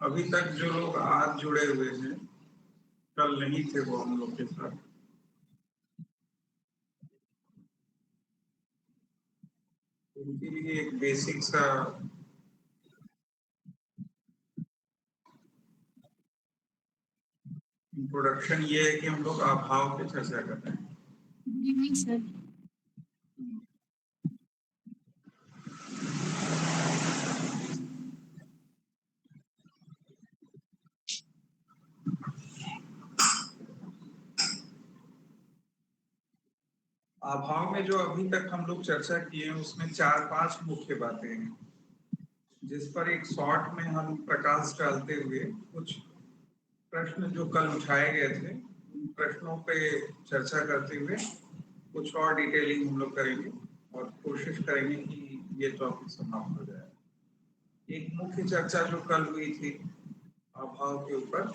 अभी तक जो लोग आज जुड़े हुए हैं, कल नहीं थे वो हम लोग के साथ। उनके लिए एक बेसिक सा इंट्रोडक्शन ये है कि हम लोग अभाव पे चर्चा कर रहे हैं। Good evening sir. अभाव में जो अभी तक हम लोग चर्चा किए हैं उसमें 4-5 मुख्य बातें हैं, जिस पर एक शॉर्ट में हम प्रकाश डालते हुए कुछ प्रश्न जो कल उठाए गए थे उन प्रश्नों पे चर्चा करते हुए कुछ और डिटेलिंग हम लोग करेंगे और कोशिश करेंगे कि ये टॉपिक समाप्त हो जाए। एक मुख्य चर्चा जो कल हुई थी अभाव के ऊपर,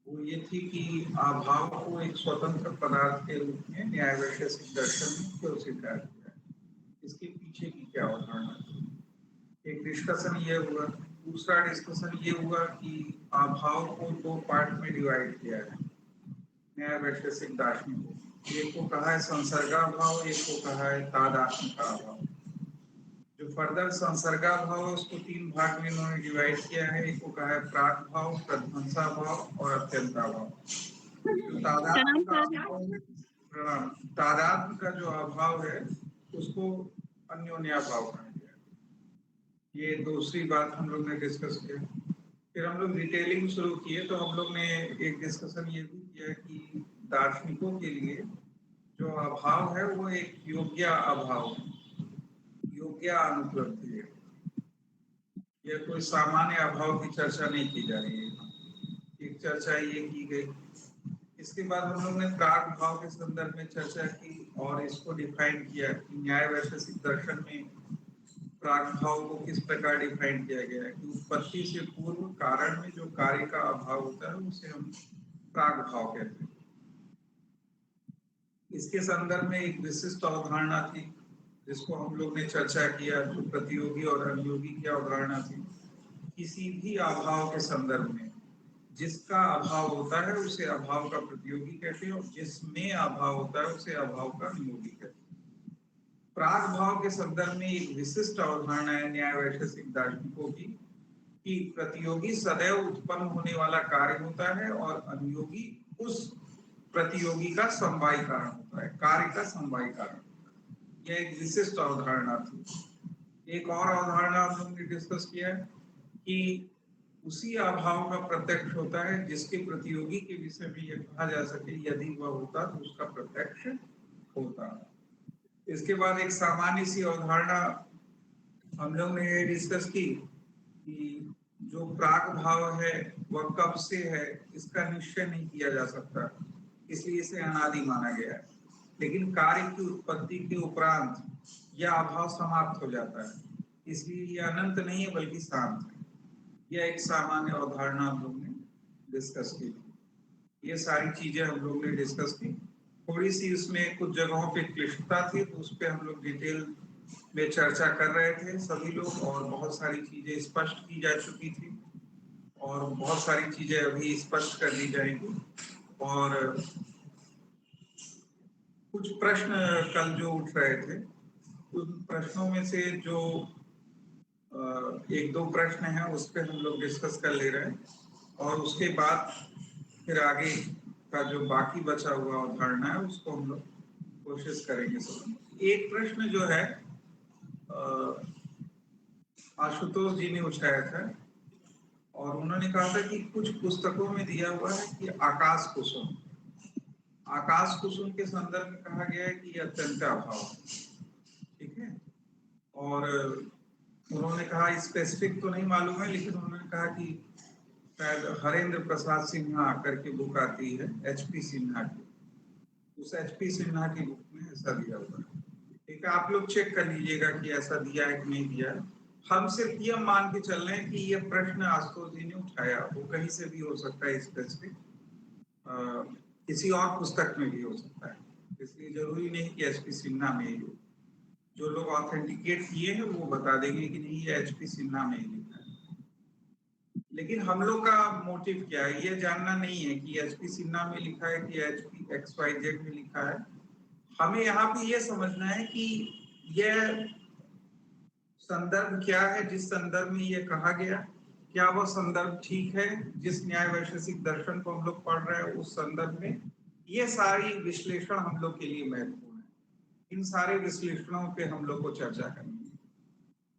वो ये थी कि अभाव को एक स्वतंत्र पदार्थ के रूप में न्याय वैशेषिक दर्शन में क्यों स्वीकार किया है, इसके पीछे की क्या अवधारणा थी। एक डिस्कशन ये हुआ। दूसरा डिस्कशन ये हुआ कि अभाव को 2 पार्ट में डिवाइड किया है न्याय वैशेषिक दार्शनिकों। एक को कहा है संसर्गाभाव, एक को कहा है तादात्म्यताभाव। जो फर्दर संसर्गाभाव है उसको 3 भाग में इन्होंने डिवाइड किया है। एक को कहा है प्राक भाव, प्रध्वंसाभाव और अत्यंताभाव। जो तादात्म्य का जो अभाव है उसको अन्योन्याभाव कहा गया। ये दूसरी बात हम लोग ने डिस्कस किया। फिर हम लोग डिटेलिंग शुरू किए तो हम लोग ने एक डिस्कशन ये भी किया कि दार्शनिकों के लिए जो अभाव है वो एक योग्य अभाव है, योग्य अनुपलब्धि है। यह कोई सामान्य अभाव की चर्चा नहीं की जा रही है। एक चर्चा ये की गई। इसके बाद हम लोग ने प्राक भाव के संदर्भ में चर्चा की और इसको डिफाइन किया कि न्याय वैशेषिक दर्शन में प्राक भाव को किस प्रकार डिफाइन किया गया है कि उत्पत्ति से पूर्व कारण में जो कार्य का अभाव होता है उसे हम प्राक भाव कहते हैं। इसके संदर्भ में एक विशिष्ट अवधारणा थी जिसको हम लोग ने चर्चा किया, जो प्रतियोगी और अनुयोगी की अवधारणा थी। किसी भी अभाव के संदर्भ में जिसका अभाव होता है उसे अभाव का प्रतियोगी कहते हैं और जिसमें अभाव होता है उसे अभाव का अनुयोगी कहते हैं। प्राक भाव के संदर्भ में एक विशिष्ट अवधारणा है न्याय वैशेषिक दार्शनिकों की कि प्रतियोगी सदैव उत्पन्न होने वाला कार्य होता है और अनुयोगी उस प्रतियोगी का समवायी कारण होता है, कार्य का समवायी कारण। यह एक विशिष्ट अवधारणा थी। एक और अवधारणा हम लोग ने डिस्कस किया है कि उसी अभाव का प्रत्यक्ष होता है जिसके प्रतियोगी के विषय में यह कहा जा सके यदि वह होता तो उसका प्रत्यक्ष होता। इसके बाद एक सामान्य सी अवधारणा हम लोग ने ये डिस्कस की कि जो प्राक भाव है वह कब से है इसका निश्चय नहीं किया जा सकता, इसलिए इसे अनादि माना गया है। लेकिन कार्य की उत्पत्ति के उपरांत यह अभाव समाप्त हो जाता है, इसलिए यह अनंत नहीं है बल्कि शांत है। यह एक सामान्य अवधारणा हम लोग ने डिस्कस की थी। ये सारी चीजें हम लोग ने डिस्कस की। थोड़ी सी उसमें कुछ जगहों पे क्लिष्टता थी तो उस पर हम लोग डिटेल में चर्चा कर रहे थे सभी लोग, और बहुत सारी चीजें स्पष्ट की जा चुकी थी और बहुत सारी चीजें अभी स्पष्ट कर दी जाएंगी। और कुछ प्रश्न कल जो उठ रहे थे उन प्रश्नों में से जो एक दो प्रश्न हैं उस पर हम लोग डिस्कस कर ले रहे हैं और उसके बाद फिर आगे का जो बाकी बचा हुआ अवधारणा है उसको हम लोग कोशिश करेंगे समझने। एक प्रश्न जो है आशुतोष जी ने उठाया था और उन्होंने कहा था कि कुछ पुस्तकों में दिया हुआ है कि आकाश कुसुम, आकाश कुसुम के संदर्भ में कहा गया है कि अत्यंत अभाव, ठीक है। और उन्होंने कहा स्पेसिफिक तो नहीं मालूम है लेकिन उन्होंने कहा कि शायद हरेंद्र प्रसाद सिन्हा करके बुक आती है HP सिन्हा की, उस HP सिन्हा की बुक में ऐसा दिया हुआ है। ठीक है, आप लोग चेक कर लीजिएगा कि ऐसा दिया है कि नहीं दिया है। हम सिर्फ ये मान के चल रहे हैं कि ये प्रश्न आशुतोष जी ने उठाया, वो कहीं से भी हो सकता है स्पेसिफिक, किसी और पुस्तक में भी हो सकता है, इसलिए जरूरी नहीं कि HP सिन्हा में ही हो। जो लोग ऑथेंटिकेट किए हैं वो बता देंगे कि नहीं ये HP सिन्हा में ही लिखा है। लेकिन हम लोग का मोटिव क्या है, ये जानना नहीं है कि एचपी सिन्हा में लिखा है कि एचपी XYZ में लिखा है। हमें यहाँ पे ये समझना है कि यह संदर्भ क्या है, जिस संदर्भ में ये कहा गया, क्या वो संदर्भ ठीक है जिस न्याय वैशेषिक दर्शन को हम लोग पढ़ रहे हैं उस संदर्भ में। ये सारी विश्लेषण हम लोग के लिए महत्वपूर्ण है। इन सारे विश्लेषणों पे हम लोग को चर्चा करनी है।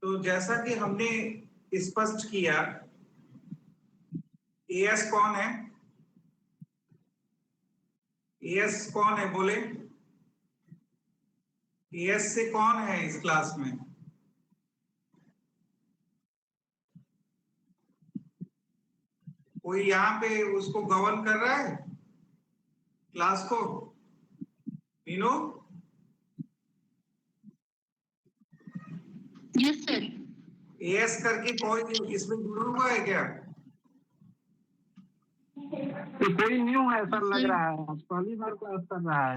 तो जैसा कि हमने स्पष्ट किया, एएस कौन है? एएस कौन है बोले? एएस से कौन है इस क्लास में? कोई यहाँ पे उसको गवर्न कर रहा है क्लास को? मीनू? Yes sir. एएस करके कोई इसमें जुड़ा हुआ है क्या? तो कोई न्यू है सर, लग रहा है पहली बार क्लास कर रहा है।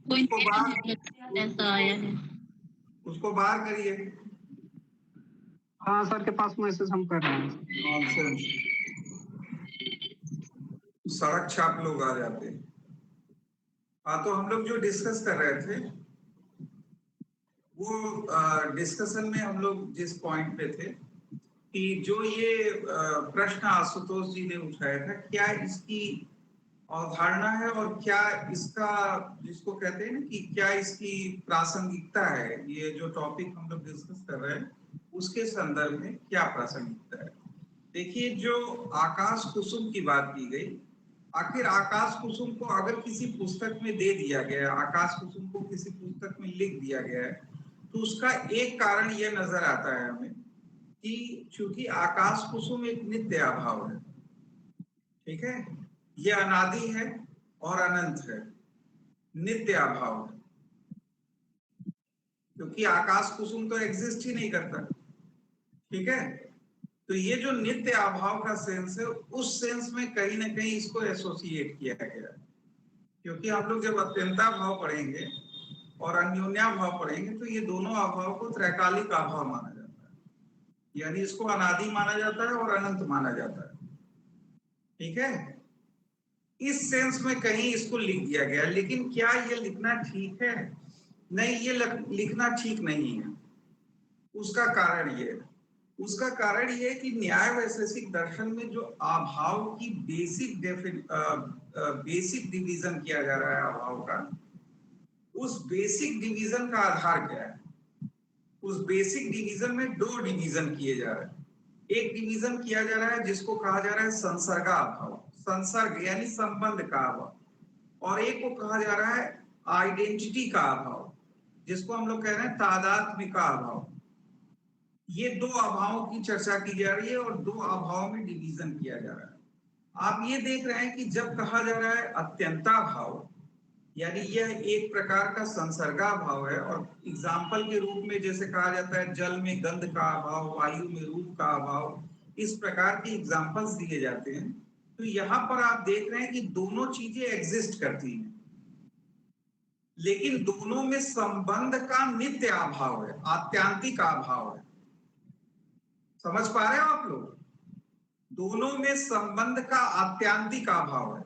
कोई उसको बाहर ऐसा आया है। उसको बाहर करिए। हाँ सर के पास मैसेज हम कर रहे हैं। नॉनसेंस, सड़क छाप लोग आ जाते हैं। हाँ, तो हम लोग जो डिस्कस कर रहे थे वो डिस्कशन में हम लोग जिस पॉइंट पे थे कि जो ये प्रश्न आशुतोष जी ने उठाया था, क्या इसकी अवधारणा है और क्या इसका, जिसको कहते हैं ना कि क्या इसकी प्रासंगिकता है, ये जो टॉपिक हम लोग डिस्कस कर रहे हैं उसके संदर्भ में क्या प्रासंगिकता है। देखिए, जो आकाश कुसुम की बात की गई, आखिर आकाश कुसुम को अगर किसी पुस्तक में दे दिया गया, आकाश कुसुम को किसी पुस्तक में लिख दिया गया है, तो उसका एक कारण यह नजर आता है हमें कि चूंकि आकाश कुसुम एक नित्य अभाव है, ठीक है, यह अनादि है और अनंत है, नित्य अभाव है, क्योंकि आकाश कुसुम तो एग्जिस्ट ही नहीं करता, ठीक है। तो ये जो नित्य अभाव का सेंस है, उस सेंस में कहीं ना कहीं इसको एसोसिएट किया गया, क्योंकि हम लोग जब अत्यंता भाव पढ़ेंगे और अन्योन्या भाव पढ़ेंगे तो ये दोनों अभाव को त्रैकालिक अभाव माना जाता है, यानी इसको अनादि माना जाता है और अनंत माना जाता है, ठीक है। इस सेंस में कहीं इसको लिख दिया गया, लेकिन क्या ये लिखना ठीक है? नहीं, ये लिखना ठीक नहीं है। उसका कारण ये है, उसका कारण ये है कि न्याय वैशेषिक दर्शन में जो अभाव की बेसिक डिवीजन किया जा रहा है अभाव का, उस बेसिक डिवीजन का आधार क्या है? उस बेसिक डिवीजन में दो डिवीजन किए जा रहे हैं। एक डिवीजन किया जा रहा है जिसको कहा जा रहा है संसर्गा अभाव, संसर्ग यानी संबंध का अभाव, और एक को कहा जा रहा है आइडेंटिटी का अभाव, जिसको हम लोग कह रहे हैं तादात्म्य का अभाव। ये दो अभावों की चर्चा की जा रही है और दो अभाव में डिवीजन किया जा रहा है। आप ये देख रहे हैं कि जब कहा जा रहा है अत्यंता भाव, यानी यह एक प्रकार का संसर्गा भाव है, और एग्जाम्पल के रूप में जैसे कहा जाता है जल में गंध का अभाव, वायु में रूप का अभाव, इस प्रकार के एग्जाम्पल्स दिए जाते हैं। तो यहाँ पर आप देख रहे हैं कि दोनों चीजें एग्जिस्ट करती हैं, लेकिन दोनों में संबंध का नित्य अभाव है, आत्यांतिक अभाव है। समझ पा रहे हो आप लोग? दोनों में संबंध का आत्यांतिक अभाव है,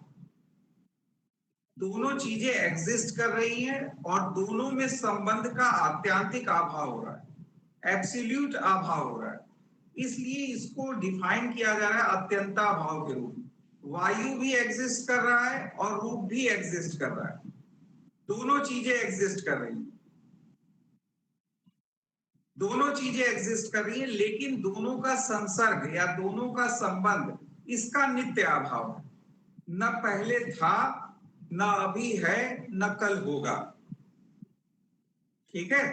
दोनों चीजें एग्जिस्ट कर रही हैं और दोनों में संबंध का आत्यांतिक अभाव हो रहा है, एब्सोल्यूट अभाव हो रहा है। इसलिए इसको डिफाइन किया जा रहा है अत्यंता भाव के रूप में। वायु भी एग्जिस्ट कर रहा है और रूप भी एग्जिस्ट कर रहा है, दोनों चीजें एग्जिस्ट कर रही हैं, दोनों चीजें एग्जिस्ट कर रही है, लेकिन दोनों का संसर्ग या दोनों का संबंध, इसका नित्य अभाव है। न पहले था, न अभी है, न कल होगा, ठीक है।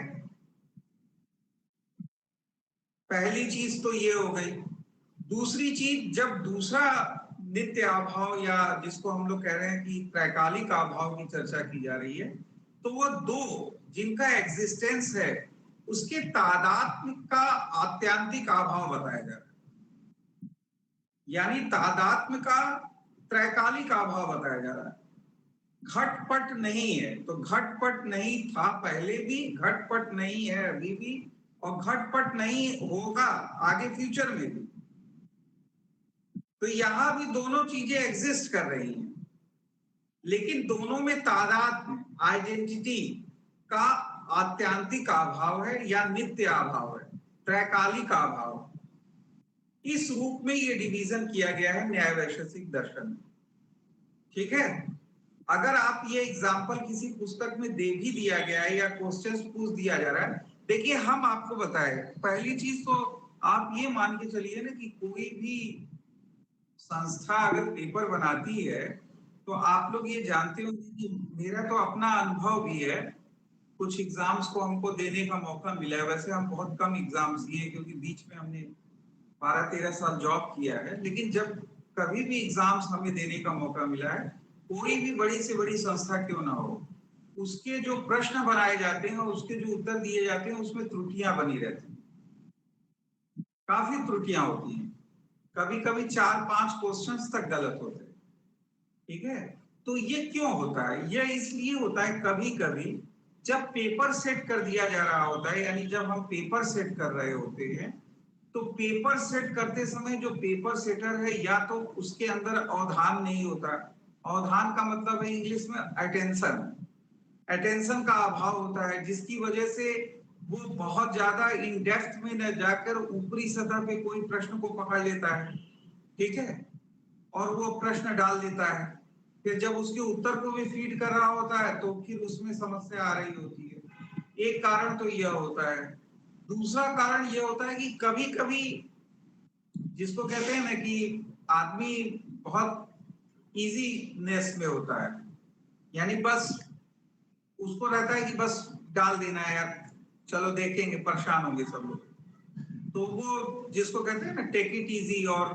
पहली चीज तो ये हो गई। दूसरी चीज, जब दूसरा नित्य अभाव या जिसको हम लोग कह रहे हैं कि त्रैकालिक अभाव की चर्चा की जा रही है, तो वो दो जिनका एग्जिस्टेंस है उसके तादात्म्य का आत्यांतिक अभाव बताया जा रहा है, यानी तादात्म्य का त्रैकालिक अभाव बताया जा रहा है। घटपट नहीं है तो घटपट नहीं था पहले भी, घटपट नहीं है अभी भी, और घटपट नहीं होगा आगे फ्यूचर में भी। तो यहां भी दोनों चीजें एग्जिस्ट कर रही हैं, लेकिन दोनों में तादाद आइडेंटिटी का आत्यांतिक अभाव है या नित्य अभाव है, त्रैकालिक अभाव। इस रूप में ये डिवीजन किया गया है न्याय वैशेषिक दर्शन में। ठीक है, अगर आप ये एग्जाम्पल किसी पुस्तक में दे भी दिया गया है या क्वेश्चंस पूछ दिया जा रहा है, देखिए हम आपको बताए, पहली चीज तो आप ये मान के चलिए ना कि कोई भी संस्था अगर पेपर बनाती है तो आप लोग ये जानते हो कि मेरा तो अपना अनुभव भी है, कुछ एग्जाम्स को हमको देने का मौका मिला है। वैसे हम बहुत कम एग्जाम्स दिए क्योंकि बीच में हमने 12-13 साल जॉब किया है, लेकिन जब कभी भी एग्जाम्स हमें देने का मौका मिला है, कोई भी बड़ी से बड़ी संस्था क्यों ना हो, उसके जो प्रश्न बनाए जाते हैं, उसके जो उत्तर दिए जाते हैं, उसमें त्रुटियां बनी रहती हैं, काफी त्रुटियां होती हैं, कभी कभी 4-5 क्वेश्चंस तक गलत होते हैं। ठीक है, तो ये क्यों होता है? ये इसलिए होता है कभी कभी जब पेपर सेट कर दिया जा रहा होता है, यानी जब हम पेपर सेट कर रहे होते हैं, तो पेपर सेट करते समय जो पेपर सेटर है या तो उसके अंदर अवधान नहीं होता। अवधान का मतलब है इंग्लिश में अटेंशन, अटेंशन का अभाव होता है, जिसकी वजह से वो बहुत ज्यादा इन डेप्थ में न जाकर ऊपरी सतह पे कोई प्रश्न को पकड़ लेता है। ठीक है, और वो प्रश्न डाल देता है, फिर जब उसके उत्तर को भी फीड कर रहा होता है तो फिर उसमें समस्या आ रही होती है। एक कारण तो यह होता है। दूसरा कारण यह होता है कि कभी कभी जिसको कहते हैं ना कि आदमी बहुत इजीनेस में होता है, यानी बस उसको रहता है कि बस डाल देना है यार, चलो देखेंगे, परेशान होंगे सब लोग, तो वो जिसको कहते हैं ना टेक इट इजी, और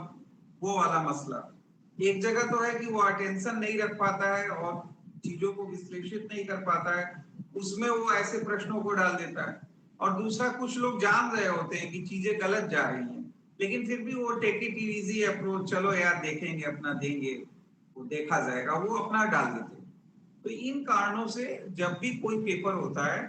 वो वाला मसला। एक जगह तो है कि वो अटेंशन नहीं रख पाता है और चीजों को विश्लेषित नहीं कर पाता है, उसमें वो ऐसे प्रश्नों को डाल देता है। और दूसरा, कुछ लोग जान रहे होते हैं कि चीजें गलत जा रही हैं, लेकिन फिर भी वो टेक इट इजी अप्रोच, चलो यार देखेंगे, अपना देंगे, वो देखा जाएगा, वो अपना डाल देते हैं। तो इन कारणों से जब भी कोई पेपर होता है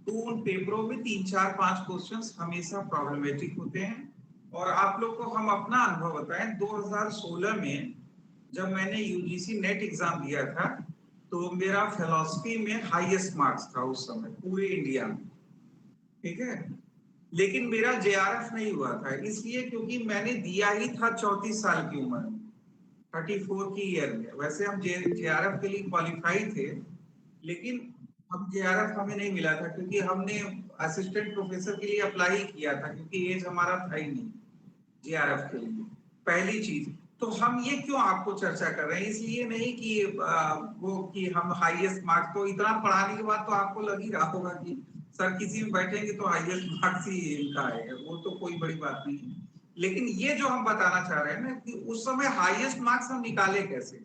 तो उन पेपरों में 3-4-5 क्वेश्चंस हमेशा प्रॉब्लमेटिक होते हैं। और आप लोग को हम अपना अनुभव बताएं, 2016 में जब मैंने यूजीसी नेट एग्जाम दिया था तो मेरा फिलॉसफी में हाईएस्ट मार्क्स था उस समय पूरे इंडिया में। ठीक है, लेकिन मेरा जेआरएफ नहीं हुआ था, इसलिए क्योंकि मैंने दिया ही था 34 साल की उम्र में, 34 की ईयर में। वैसे हम जेआरएफ के लिए क्वालिफाई थे, लेकिन हम जेआरएफ हमें नहीं मिला था क्योंकि हमने असिस्टेंट प्रोफेसर के लिए अप्लाई किया था, क्योंकि एज हमारा था ही नहीं जेआरएफ के लिए। पहली चीज तो हम ये क्यों आपको चर्चा कर रहे हैं, इसलिए नहीं कि वो कि हम हाईएस्ट मार्क्स, तो इतना पढ़ाने के बाद तो आपको लग ही रहा होगा कि सर किसी में बैठेंगे तो हाईएस्ट मार्क्स ही इनका आएगा, वो तो कोई बड़ी बात नहीं है। लेकिन ये जो हम बताना चाह रहे हैं ना कि उस समय हाईएस्ट मार्क्स हम निकाले कैसे।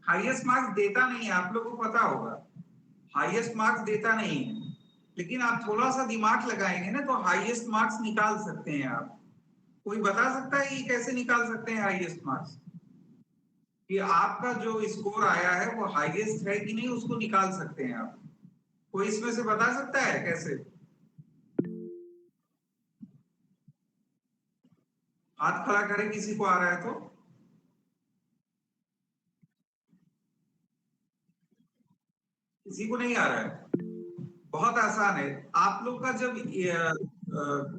हाईएस्ट मार्क्स देता नहीं है, आप लोगों को पता होगा, हाईएस्ट मार्क्स देता नहीं है, लेकिन आप थोड़ा सा दिमाग लगाएंगे ना तो हाईएस्ट मार्क्स निकाल सकते हैं आप। कोई बता सकता है कि कैसे निकाल सकते हैं हाईएस्ट मार्क्स, कि आपका जो स्कोर आया है वो हाईएस्ट है कि नहीं, उसको निकाल सकते हैं आप। कोई इसमें से बता सकता है कैसे? हाथ खड़ा करें किसी को आ रहा है तो। किसी को नहीं आ रहा है? बहुत आसान है। आप लोग का जब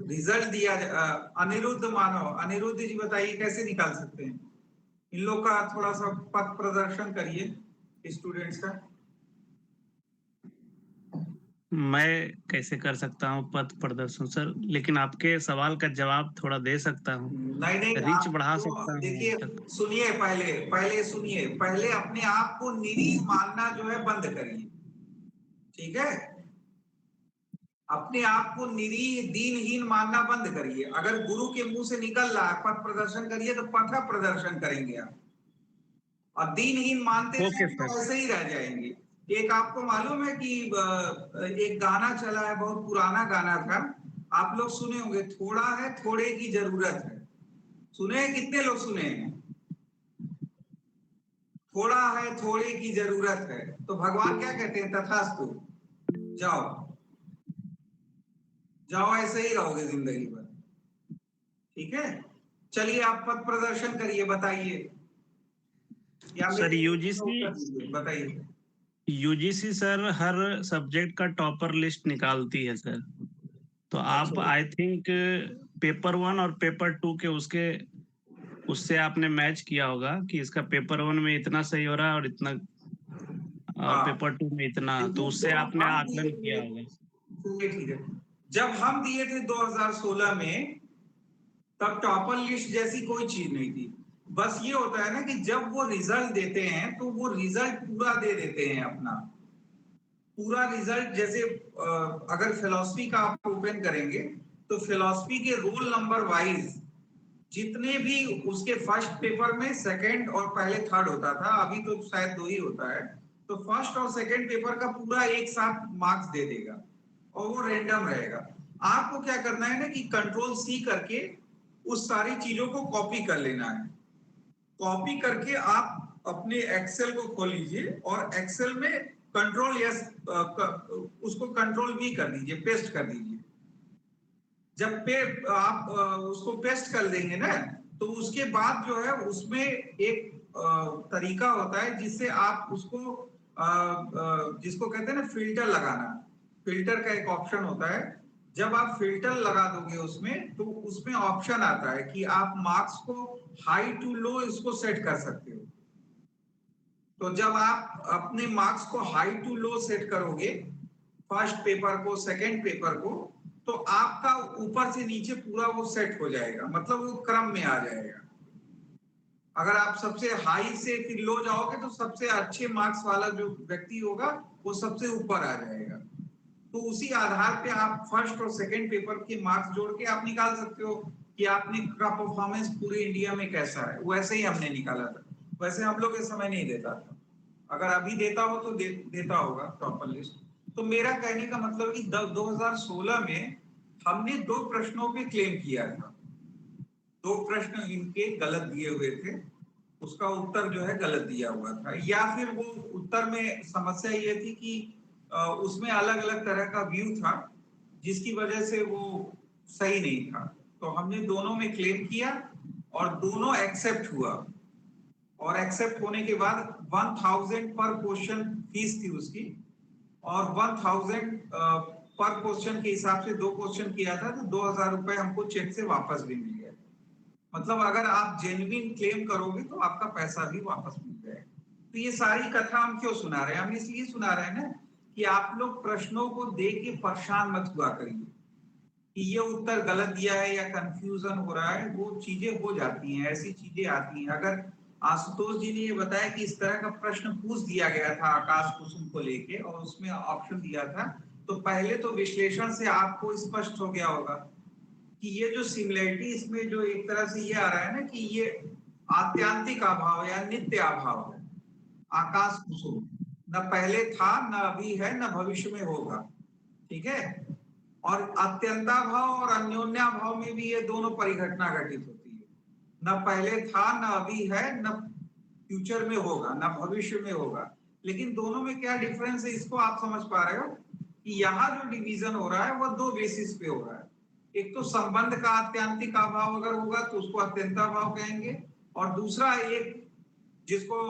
रिजल्ट दिया, अनिरुद्ध मानव, अनिरुद्ध जी बताइए कैसे निकाल सकते हैं? इन लोग का थोड़ा सा पथ प्रदर्शन करिए स्टूडेंट्स का। मैं कैसे कर सकता हूँ पथ प्रदर्शन सर, लेकिन आपके सवाल का जवाब थोड़ा दे सकता हूँ, नहीं नहीं, रीच बढ़ा आपको सकता हूँ देखिए, तक। सुनिए, पहले पहले सुनिए, पहले अपने आप को निरीह मानना जो है बंद करिए। ठीक है, अपने आप को निरीह दीनहीन मानना बंद करिए। अगर गुरु के मुंह से निकल रहा है पथ प्रदर्शन करिए, तो पथ प्रदर्शन करेंगे आप, और दीनहीन मानते ओके रहेंगे सर। तो ऐसे ही रह जाएंगे। एक आपको मालूम है कि एक गाना चला है, बहुत पुराना गाना था, आप लोग सुने होंगे, थोड़ा है थोड़े की जरूरत है। सुने हैं? कितने लोग सुने हैं? थोड़ा है थोड़े की जरूरत है, तो भगवान क्या कहते हैं? तथास्तु, जाओ जाओ, ऐसे ही रहोगे जिंदगी भर। ठीक है, चलिए आप पद प्रदर्शन करिए, बताइए। या सर मेरे यूजीसी उत्तर दीजिए, बताइए। यूजीसी सर हर सब्जेक्ट का टॉपर लिस्ट निकालती है सर। तो आप अच्छा। आई थिंक पेपर 1 और पेपर 2 के उससे आपने मैच किया होगा कि इसका पेपर 1 में इतना सही हो रहा है और इतना और हाँ, पेपर 2 में इतना, तो देखिए उससे जब आपने हम आकलन दिए किया थे, होगा। सुनिए ठीक है, जब हम दिए थे 2016 में, तब टॉपर लिस्ट जैसी कोई चीज नहीं थी। बस ये होता है ना कि जब वो रिजल्ट देते हैं तो वो रिजल्ट पूरा दे देते हैं अपना पूरा रिजल्ट। जैसे अगर फिलॉसफी का आप ओपन करेंगे तो फिलॉसफी के रोल नंबर वाइज जितने भी उसके फर्स्ट पेपर में सेकंड और पहले थर्ड होता था, अभी तो शायद 2 ही होता है, तो फर्स्ट और सेकंड पेपर का पूरा एक साथ मार्क्स दे देगा और वो रैंडम रहेगा। आपको क्या करना है ना कि कंट्रोल सी करके उस सारी चीजों को कॉपी कर लेना है। कॉपी करके आप अपने एक्सेल को खोल लीजिए और एक्सेल में कंट्रोल यस उसको कंट्रोल वी कर दीजिए, पेस्ट कर दीजिए। जब पे आप उसको पेस्ट कर देंगे ना, तो उसके बाद जो है उसमें एक तरीका होता है जिससे आप उसको जिसको कहते हैं ना फिल्टर लगाना। फिल्टर का एक ऑप्शन होता है। जब आप फिल्टर लगा दोगे उसमें, तो उसमें ऑप्शन आता है कि आप मार्क्स को हाई टू लो इसको सेट कर सकते हो। तो जब आप अपने मार्क्स को हाई टू लो सेट करोगे, फर्स्ट पेपर को सेकंड पेपर को, तो आपका ऊपर से नीचे पूरा वो सेट हो जाएगा, मतलब वो क्रम में आ जाएगा। अगर आप सबसे हाई से फिर लो जाओगे तो सबसे अच्छे मार्क्स वाला जो व्यक्ति होगा वो सबसे ऊपर आ जाएगा। तो उसी आधार पे आप फर्स्ट और सेकंड पेपर के मार्क्स जोड़ के आप निकाल सकते हो कि आपने का परफॉर्मेंस पूरे इंडिया में कैसा है। वैसे ही हमने निकाला था। वैसे हम लोग इस समय नहीं देता था, अगर अभी देता हो तो देता होगा टॉपर लिस्ट। तो मेरा कहने का मतलब कि 2016 में हमने 2 प्रश्नों पे क्लेम किया था। 2 प्रश्न इनके गलत दिए हुए थे, उसका उत्तर जो है गलत दिया हुआ था, या फिर वो उत्तर में समस्या ये थी कि उसमें अलग अलग तरह का व्यू था जिसकी वजह से वो सही नहीं था। तो हमने दोनों में क्लेम किया और दोनों एक्सेप्ट हुआ। और एक्सेप्ट होने के बाद 1000 पर क्वेश्चन फीस थी उसकी, और 1000 पर क्वेश्चन के हिसाब से 2 क्वेश्चन किया था, तो 2000 रुपए हमको चेक से वापस भी मिल गया। मतलब अगर आप जेन्युइन क्लेम करोगे तो आपका पैसा भी वापस मिल जाएगा। तो ये सारी कथा हम क्यों सुना रहे हैं? हम इसलिए सुना रहे हैं ना कि आप लोग प्रश्नों को देख के परेशान मत हुआ करिए कि ये उत्तर गलत दिया है या कंफ्यूजन हो रहा है। वो चीजें हो जाती हैं, ऐसी चीजें आती हैं। अगर आशुतोष जी ने ये बताया कि इस तरह का प्रश्न पूछ दिया गया था आकाश कुसुम को लेके और उसमें ऑप्शन दिया था, तो पहले तो विश्लेषण से आपको स्पष्ट हो गया होगा कि ये जो सिमिलरिटी इसमें जो एक तरह से ये आ रहा है ना कि ये आत्यांतिक अभाव या नित्य अभाव है। आकाश कुसुम न पहले था, न अभी है, न भविष्य में होगा। ठीक है। और अत्यंताभाव और अन्योन्याभाव में भी ये दोनों परिघटना घटित होती है। न पहले था, न अभी है, न फ्यूचर में होगा, न भविष्य में होगा। लेकिन दोनों में क्या डिफरेंस है इसको आप समझ पा रहे हो कि यहाँ जो डिवीजन हो रहा है वो 2 बेसिस पे हो रहा है। एक तो संबंध का आत्यांतिक अभाव अगर होगा तो उसको अत्यंताभाव कहेंगे, और दूसरा एक जिसको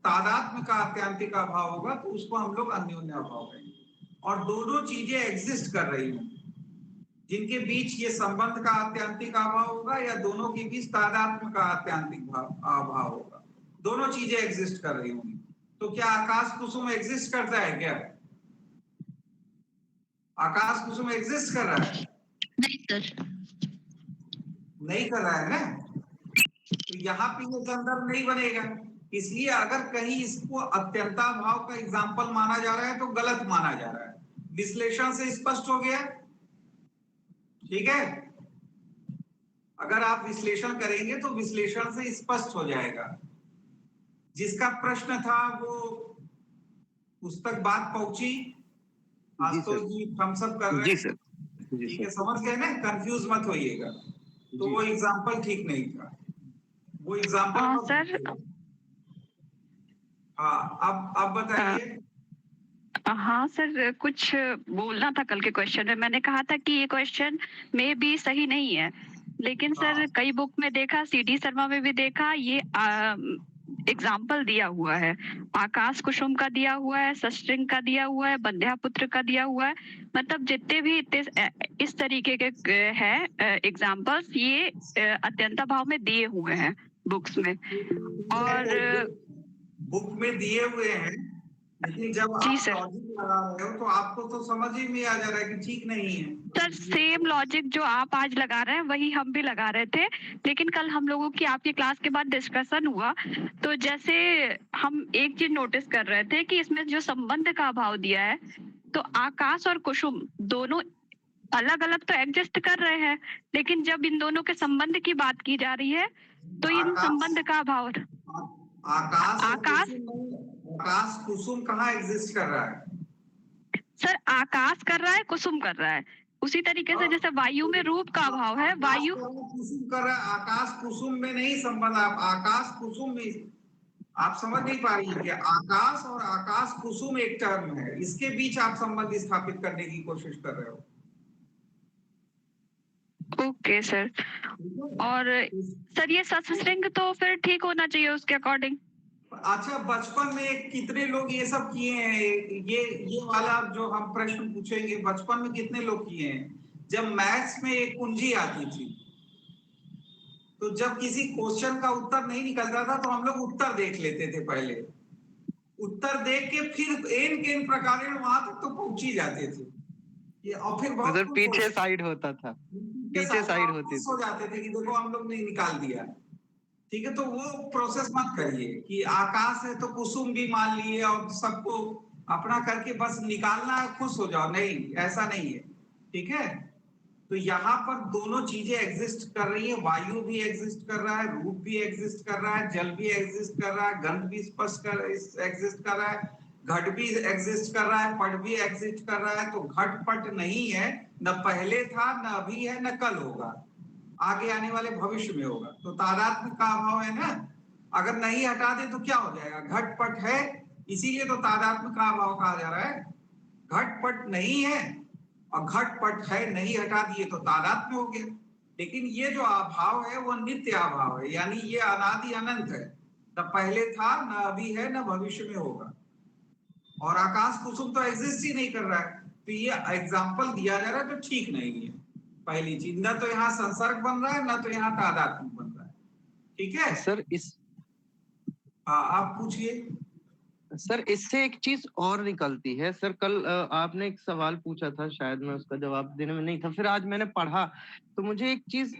तादात्म्य का आत्यांतिक अभाव होगा तो उसको हम लोग अन्योन्याभाव कहेंगे। और दोनों चीजें एग्जिस्ट कर रही हैं, जिनके बीच ये संबंध का आत्यांतिक अभाव होगा या दोनों के बीच तादात्म्य का आत्यांतिक अभाव होगा, दोनों चीजें एग्जिस्ट कर रही होंगी। तो क्या आकाश कुसुम एग्जिस्ट करता है क्या? आकाश कुसुम एग्जिस्ट कर रहा है? नहीं सर। नहीं कर रहा है ना, तो यहाँ पे ये संदर्भ नहीं बनेगा। इसलिए अगर कहीं इसको अत्यंता भाव का एग्जाम्पल माना जा रहा है तो गलत माना जा रहा है। विश्लेषण से स्पष्ट हो गया। ठीक है। अगर आप विश्लेषण करेंगे तो विश्लेषण से स्पष्ट हो जाएगा। जिसका प्रश्न था वो उस तक बात पहुंची। आशुतोष जी थम्स अप कर रहे हैं। जी सर। ठीक है, समझ गए ना, कंफ्यूज मत होइएगा। तो वो एग्जाम्पल ठीक नहीं था, वो एग्जाम्पल सर। हाँ, अब बताइए। हाँ सर, कुछ बोलना था कल के क्वेश्चन में। मैंने कहा था कि ये क्वेश्चन में भी सही नहीं है, लेकिन सर हाँ। कई बुक में देखा, सीडी शर्मा में भी देखा, ये एग्जाम्पल दिया हुआ है। आकाश कुसुम का दिया हुआ है, सस्त्रिंग का दिया हुआ है, बंध्यापुत्र का दिया हुआ है। मतलब जितने भी इस तरीके के है एग्जाम्पल्स, ये अत्यंता भाव में दिए हुए हैं बुक्स में। और बुक में दिए हुए हैं, लेकिन जब जी आप सर। लॉजिक लगा रहे हो तो आपको तो समझ ही में आ जा रहा है कि ठीक नहीं है। सर सेम लॉजिक जो आप आज लगा रहे हैं वही हम भी लगा रहे थे, लेकिन कल हम लोगों की आपकी क्लास के बाद डिस्कशन हुआ, तो जैसे हम एक चीज नोटिस कर रहे थे कि इसमें जो संबंध का अभाव दिया है, तो आकाश और कुसुम दोनों अलग अलग तो एग्जिस्ट कर रहे हैं, लेकिन जब इन दोनों के संबंध की बात की जा रही है तो इन आकाश संबंध का अभाव। आकाश और आकाश आकाश कुसुम कहाँ एग्जिस्ट कर रहा है? सर आकाश कर रहा है, कुसुम कर रहा है। उसी तरीके से जैसे वायु में रूप का अभाव है, वायु कुसुम कर रहा है, आकाश कुसुम में नहीं संबंध। आप आकाश कुसुम में आप समझ नहीं पा रही है। आकाश और आकाश कुसुम एक टर्म है, इसके बीच आप संबंध स्थापित करने की कोशिश कर रहे हो। Okay sir. और सर ये सत्संग तो फिर ठीक होना चाहिए उसके अकॉर्डिंग। अच्छा, बचपन में कितने लोग ये सब किए हैं? ये वाला जो हम प्रश्न पूछेंगे, बचपन में कितने लोग किए हैं? जब मैथ्स में एक कुंजी आती थी, तो जब किसी क्वेश्चन का उत्तर नहीं निकलता था तो हम लोग उत्तर देख लेते थे। पहले उत्तर देख के फिर एन प्रकार वहां तक तो पहुंच ही जाते थे। ये और फिर बहुत उधर पीछे साइड होता था, पीछे साइड होती थी। हो जाते थे कि देखो हम लोग ने निकाल दिया। ठीक है, तो वो प्रोसेस मत करिए कि आकाश है तो कुसुम भी मान लिए और सबको अपना करके बस निकालना है, खुश हो जाओ। नहीं, ऐसा नहीं है। ठीक है, तो यहाँ पर दोनों चीजें एग्जिस्ट कर रही है। वायु भी एग्जिस्ट कर रहा है, रूप भी एग्जिस्ट कर रहा है, जल भी एग्जिस्ट कर रहा है, गंध भी स्पर्श एग्जिस्ट कर रहा है, घट भी एग्जिस्ट कर रहा है, पट भी एग्जिस्ट कर रहा है। तो घट पट नहीं है, न पहले था, न अभी है, न कल होगा, आगे आने वाले भविष्य में होगा। तो तादात्म्य का अभाव है ना। अगर नहीं हटा दे तो क्या हो जाएगा? घट पट है, इसीलिए तो तादात्म्य का अभाव कहा जा रहा है। घट पट नहीं है और घट पट है, नहीं हटा दिए तो तादात्म्य हो गया। लेकिन ये जो अभाव है वो नित्य अभाव है, यानी ये अनादि अनंत है, न पहले था, न अभी है, न भविष्य में होगा। और आकाश कुसुम तो एग्जिस्ट ही नहीं कर रहा है, तो ये एग्जाम्पल दिया जा रहा है तो ठीक नहीं है। पहली चीज, न तो यहाँ संसर्ग बन रहा है, न तो यहाँ तादात्म्य बन रहा है। ठीक है सर हाँ, आप पूछिए। सर इससे एक चीज और निकलती है। सर कल आपने एक सवाल पूछा था, शायद मैं उसका जवाब देने में नहीं था, फिर आज मैंने पढ़ा तो मुझे एक चीज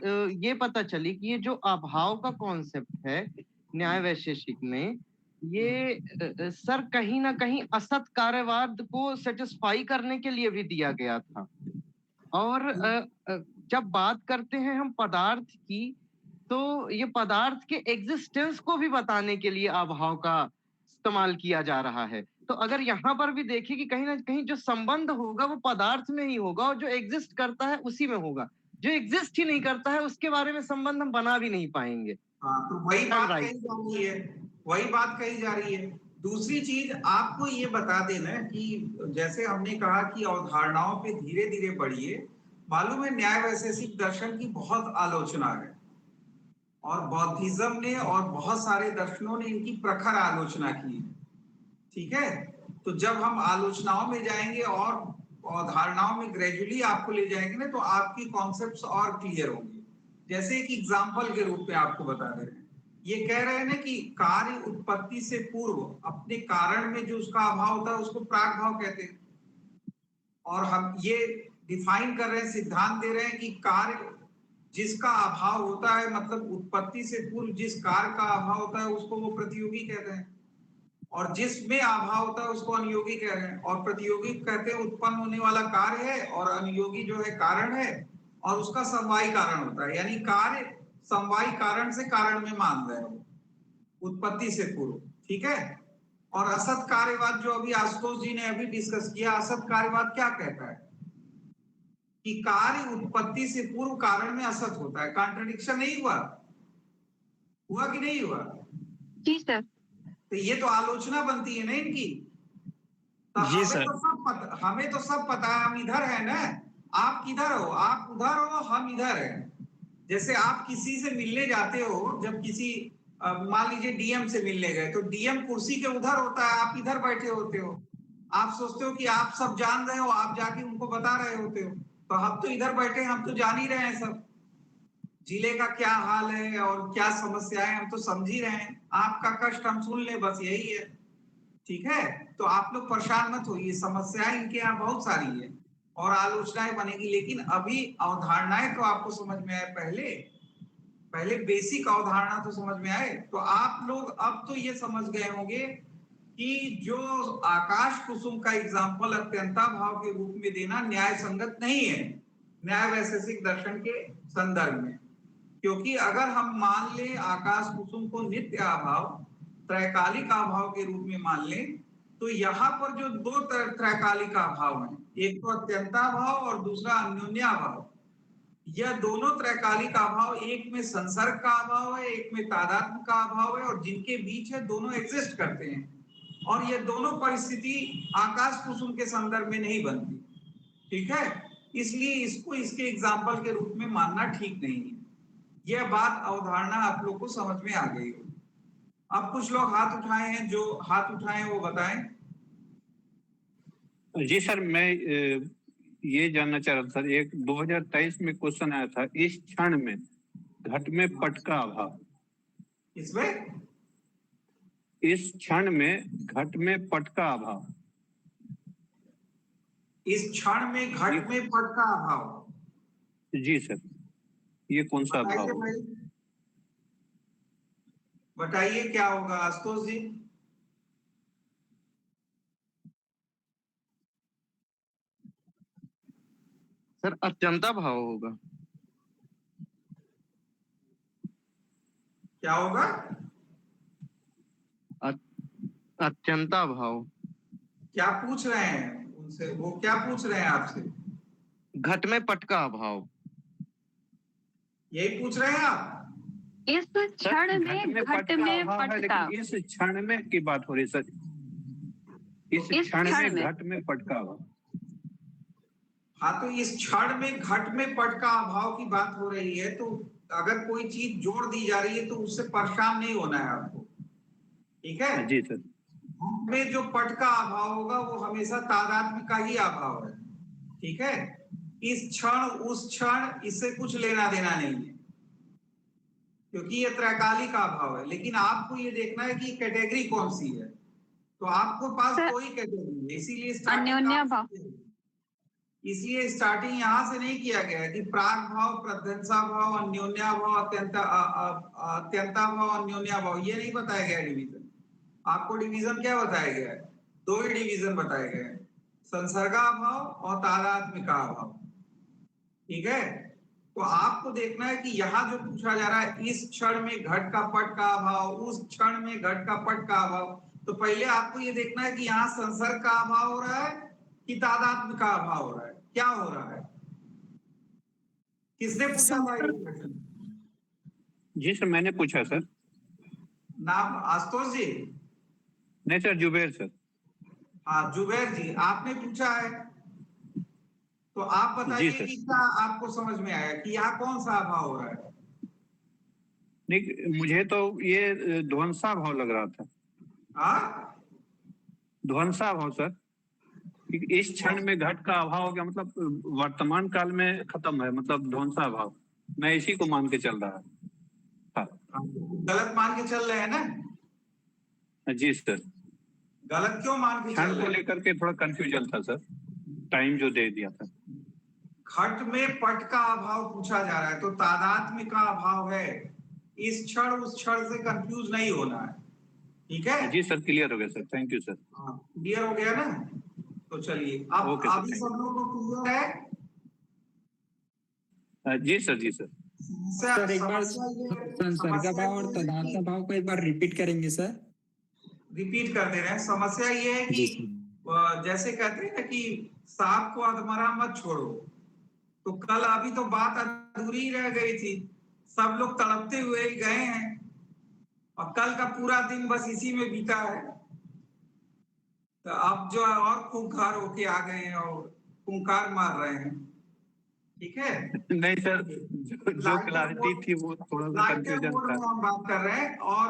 ये पता चली कि ये जो अभाव का कॉन्सेप्ट है न्याय वैशेषिक में, ये सर कहीं ना कहीं असत कार्यवाद को सेटिस्फाई करने के लिए भी दिया गया था। और जब बात करते हैं हम पदार्थ की, तो ये पदार्थ के एग्जिस्टेंस को भी बताने के लिए अभाव का इस्तेमाल किया जा रहा है। तो अगर यहाँ पर भी देखिए कि कहीं ना कहीं जो संबंध होगा वो पदार्थ में ही होगा, और जो एग्जिस्ट करता है उसी में होगा। जो एग्जिस्ट ही नहीं करता है उसके बारे में संबंध हम बना भी नहीं पाएंगे। हाँ, तो वही बात कही जा रही है, वही बात कही जा रही है। दूसरी चीज आपको ये बता देना कि जैसे हमने कहा कि अवधारणाओं पे धीरे धीरे बढ़िए। मालूम है, न्याय वैशेषिक दर्शन की बहुत आलोचना है, और बौद्धिज्म ने और बहुत सारे दर्शनों ने इनकी प्रखर आलोचना की। ठीक है, तो जब हम आलोचनाओं में जाएंगे और अवधारणाओं में ग्रेजुअली आपको ले जाएंगे ना, तो आपकी कॉन्सेप्ट्स और क्लियर होंगे। जैसे एक एग्जाम्पल के रूप में आपको बता दे रहे हैं, ये कह रहे हैं ना कि कार्य उत्पत्ति से पूर्व अपने कारण में जो उसका अभाव होता है उसको प्राग भाव कहते हैं। और हम ये डिफाइन कर रहे हैं, सिद्धांत दे रहे हैं कि कार्य जिसका अभाव होता है, मतलब उत्पत्ति से पूर्व जिस कार्य का अभाव होता है उसको वो प्रतियोगी कहते हैं, और जिसमें अभाव होता है उसको अनुयोगी कह रहे हैं। और प्रतियोगी कहते हैं उत्पन्न होने वाला कार्य है, और अनुयोगी जो है कारण है, और उसका समवायी कारण होता है, यानी कार्य समवायी कारण से कारण में मान रहे हो उत्पत्ति से पूर्व। ठीक है, और असत कार्यवाद जो अभी आशुतोष जी ने अभी डिस्कस किया, असत कार्यवाद क्या कहता है कि कार्य उत्पत्ति से पूर्व कारण में असत होता है। कॉन्ट्रडिक्शन नहीं हुआ? हुआ कि नहीं हुआ? जी सर। तो ये तो आलोचना बनती है ना इनकी। तो हमें तो सब पता है, हम इधर है ना, आप किधर हो? आप उधर हो, हम इधर हैं। जैसे आप किसी से मिलने जाते हो, जब किसी मान लीजिए डीएम से मिलने गए, तो डीएम कुर्सी के उधर होता है, आप इधर बैठे होते हो, आप सोचते हो कि आप सब जान रहे हो, आप जाके उनको बता रहे होते हो, तो हम तो इधर बैठे, हम तो जान ही रहे हैं सब, जिले का क्या हाल है और क्या समस्याएं हम तो समझ ही रहे हैं, आपका कष्ट हम सुन ले, बस यही है। ठीक है, तो आप लोग परेशान मत होइए, समस्याएं इनके यहाँ बहुत सारी है और आलोचनाएं बनेगी, लेकिन अभी अवधारणाएं तो आपको समझ में आए, पहले पहले बेसिक अवधारणा तो समझ में आए। तो आप लोग अब तो ये समझ गए होंगे कि जो आकाश कुसुम का एग्जाम्पल अत्यंता भाव के रूप में देना न्याय संगत नहीं है न्याय वैशेषिक दर्शन के संदर्भ में, क्योंकि अगर हम मान ले आकाश कुसुम को नित्य अभाव त्रैकालिक अभाव के रूप में मान ले, तो यहाँ पर जो दो त्रैकालिक अभाव है, एक तो अत्यंताभाव और दूसरा अन्योन्याभाव, यह दोनों त्रैकालिक अभाव, एक में संसर्ग का अभाव है, एक में तादात्म्य का अभाव है, और जिनके बीच है दोनों एग्जिस्ट करते हैं, और ये दोनों परिस्थिति आकाश कुसुम के संदर्भ में नहीं बनती। ठीक है, इसलिए इसको इसके एग्जाम्पल के रूप में मानना ठीक नहीं है। यह बात अवधारणा आप लोग को समझ में आ गई हो। अब कुछ लोग हाथ उठाए हैं, जो हाथ उठाए हैं वो बताएं। जी सर, मैं ये जानना चाह रहा था, एक 2023 में क्वेश्चन आया था, इस क्षण में घट में पट का अभाव, इसमें इस क्षण में घट में पट का अभाव, इस क्षण में घट में पट का अभाव, जी सर, ये कौन सा अभाव होगा? बताइए क्या होगा आशुतोष जी? सर अत्यंता भाव होगा। क्या होगा? अत्यंता भाव। क्या पूछ रहे हैं उनसे, वो क्या पूछ रहे हैं आपसे? घट में पट का अभाव, यही पूछ रहे हैं आप? इस क्षण में घट में पट का, इस क्षण में की बात हो रही सर, इस क्षण में घट में पट का अभाव। हाँ, तो इस क्षण में घट में पट का अभाव की बात हो रही है, तो अगर कोई चीज जोड़ दी जा रही है तो उससे परेशान नहीं होना है आपको। ठीक है जी सर। में जो पट का अभाव होगा वो हमेशा तादात्म्य का ही अभाव है। ठीक है, इस क्षण उस क्षण इससे कुछ लेना देना नहीं है, क्योंकि ये त्रैकालिक अभाव है। लेकिन आपको ये देखना है कि कैटेगरी कौन सी है, तो आपको पास कोई कैटेगरी है, इसीलिए अन्योन्य भाव, इसलिए स्टार्टिंग यहां से नहीं किया गया है कि प्राग भाव, प्रध्वंसा भाव, अन्योन्या भाव, अत्यंता भाव, अन्योन्या भाव, ये नहीं बताया गया डिवीजन। आपको डिवीजन क्या बताया गया है? दो ही डिवीजन बताए गए हैं, संसर्गा भाव और तादात्म्य का अभाव। ठीक है, तो आपको देखना है कि यहाँ जो पूछा जा रहा है, इस क्षण में घट का पट का अभाव, उस क्षण में घट का पट का अभाव, तो पहले आपको ये देखना है कि यहाँ संसर्ग का अभाव हो रहा है कि तादात्म्य का अभाव हो रहा है, क्या हो रहा है? किसने पूछा था ये क्वेश्चन? जी सर, मैंने पूछा सर। नाम आशुतोष जी? नहीं सर, जुबेर सर। हाँ जुबेर जी, आपने पूछा है, तो आप बताइए कि क्या आपको समझ में आया कि यहाँ कौन सा अभाव हो रहा है? नहीं, मुझे तो ये ध्वंसा भाव लग रहा था। हाँ, ध्वंसा भाव सर, इस क्षण में घट का अभाव हो गया, मतलब वर्तमान काल में खत्म है, मतलब ध्वंसा भाव, मैं इसी को मान के चल रहा था। गलत मान के चल रहे हैं ना? जी सर। गलत क्यों मान के चल क्षण रहे को हैं? लेकर के थोड़ा कंफ्यूजन था सर, टाइम जो दे दिया था। घट में पट का अभाव पूछा जा रहा है, तो तादात्म्य का अभाव है। इस क्षण उस क्षण से कंफ्यूज नहीं होना है। ठीक है जी सर, क्लियर हो गया sir, thank you sir. Clear हो गया ना? तो चलिए, अब अभी सब लोगों को क्लियर है? जी सर, जी सर। सर एक बार संसर्ग भाव और तादात्म्य भाव को एक बार रिपीट करेंगे सर? रिपीट कर दे रहे हैं। समस्या ये है कि जैसे कहते हैं ना कि सांप को अधमरा मत छोड़ो, तो कल अभी तो बात अधूरी रह गई थी, सब लोग तड़पते हुए ही गए हैं और कल का पूरा दिन बस इसी में बीता है। तो अब जो है और खूंखार होके आ गए हैं और खूंखार मार रहे हैं। ठीक है, नहीं सर, जो क्लैरिटी थी वो थोड़ा सा लाइटर कंफ्यूजन मोड था। में हम बात कर रहे हैं। और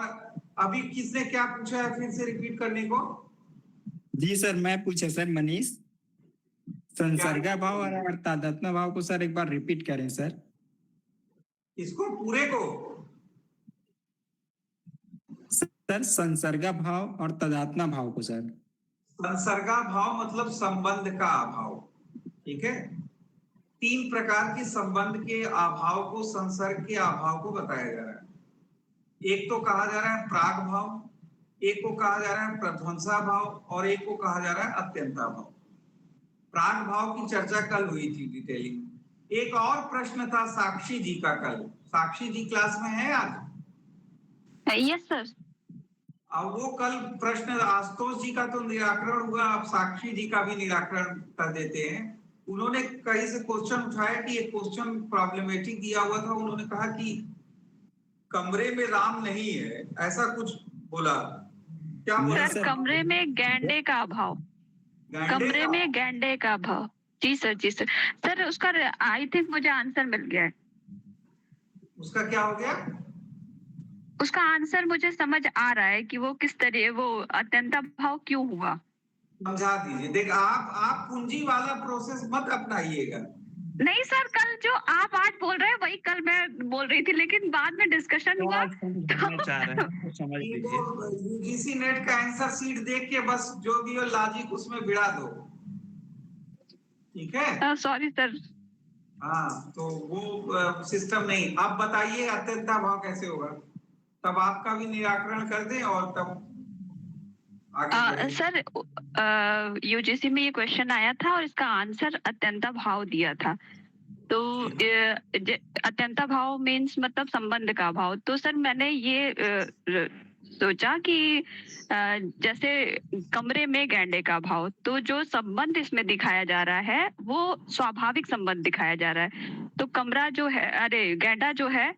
अभी किसने क्या पूछा है फिर से रिपीट करने को? जी सर, मैं पूछा सर मनीष, संसर्गा भाव और तादात्म्य भाव को सर एक बार रिपीट करें सर। इसको पूरे को? सर संसर्गा भाव और तादात्म्य भाव को सर। संसर्गा भाव मतलब संबंध का अभाव। ठीक है, 3 प्रकार के संबंध के अभाव को, संसर्ग के अभाव को बताया जा रहा है। एक तो कहा जा रहा है प्राग भाव, एक को कहा जा रहा है प्रध्वंसा भाव, और एक को कहा जा रहा है अत्यंता भाव। प्राग भाव की चर्चा कल हुई थी डिटेलिंग। एक और प्रश्न था साक्षी जी का कल। साक्षी जी क्लास में है आज? Yes sir. अब वो कल प्रश्न आशुतोष जी का तो निराकरण हुआ, अब साक्षी जी का भी निराकरण कर देते हैं। उन्होंने कहीं से क्वेश्चन उठाया कि एक क्वेश्चन प्रॉब्लमेटिक दिया हुआ था। उन्होंने कहा कि कमरे में राम नहीं है, ऐसा कुछ बोला। क्या बोला? सर कमरे में गैंडे का अभाव, कमरे में गैंडे का अभाव। जी सर, जी सर। सर उसका आई थिंक मुझे आंसर मिल गया है। उसका क्या हो गया? उसका आंसर मुझे समझ आ रहा है कि वो किस तरह, वो अत्यंता भाव क्यों हुआ। समझा दीजिए। देख, आप पूंजी वाला प्रोसेस मत अपनाइएगा। नहीं सर, कल जो आप आज बोल रहे हैं वही कल मैं बोल रही थी, लेकिन बाद में डिस्कशन हुआ। समझना चाह रहे हैं तो समझ लीजिए। यूजीसी नेट का आंसर शीट देख के बस जो भी हो लॉजिक उसमें भिड़ा दो। ठीक है, सॉरी सर। हाँ, तो वो सिस्टम नहीं। अब बताइए अत्यंता भाव कैसे होगा, तब आपका भी निराकरण कर दें और तब आगे बढ़ें। सर यूजीसी में ये क्वेश्चन आया था और इसका आंसर अत्यंता भाव दिया था। तो अत्यंता भाव मीन्स मतलब संबंध का भाव। तो सर मैंने ये सोचा कि जैसे कमरे में गैंडे का भाव, तो जो संबंध इसमें दिखाया जा रहा है वो स्वाभाविक संबंध दिखाया जा रहा है। तो कमरा जो है, अरे गैंडा जो है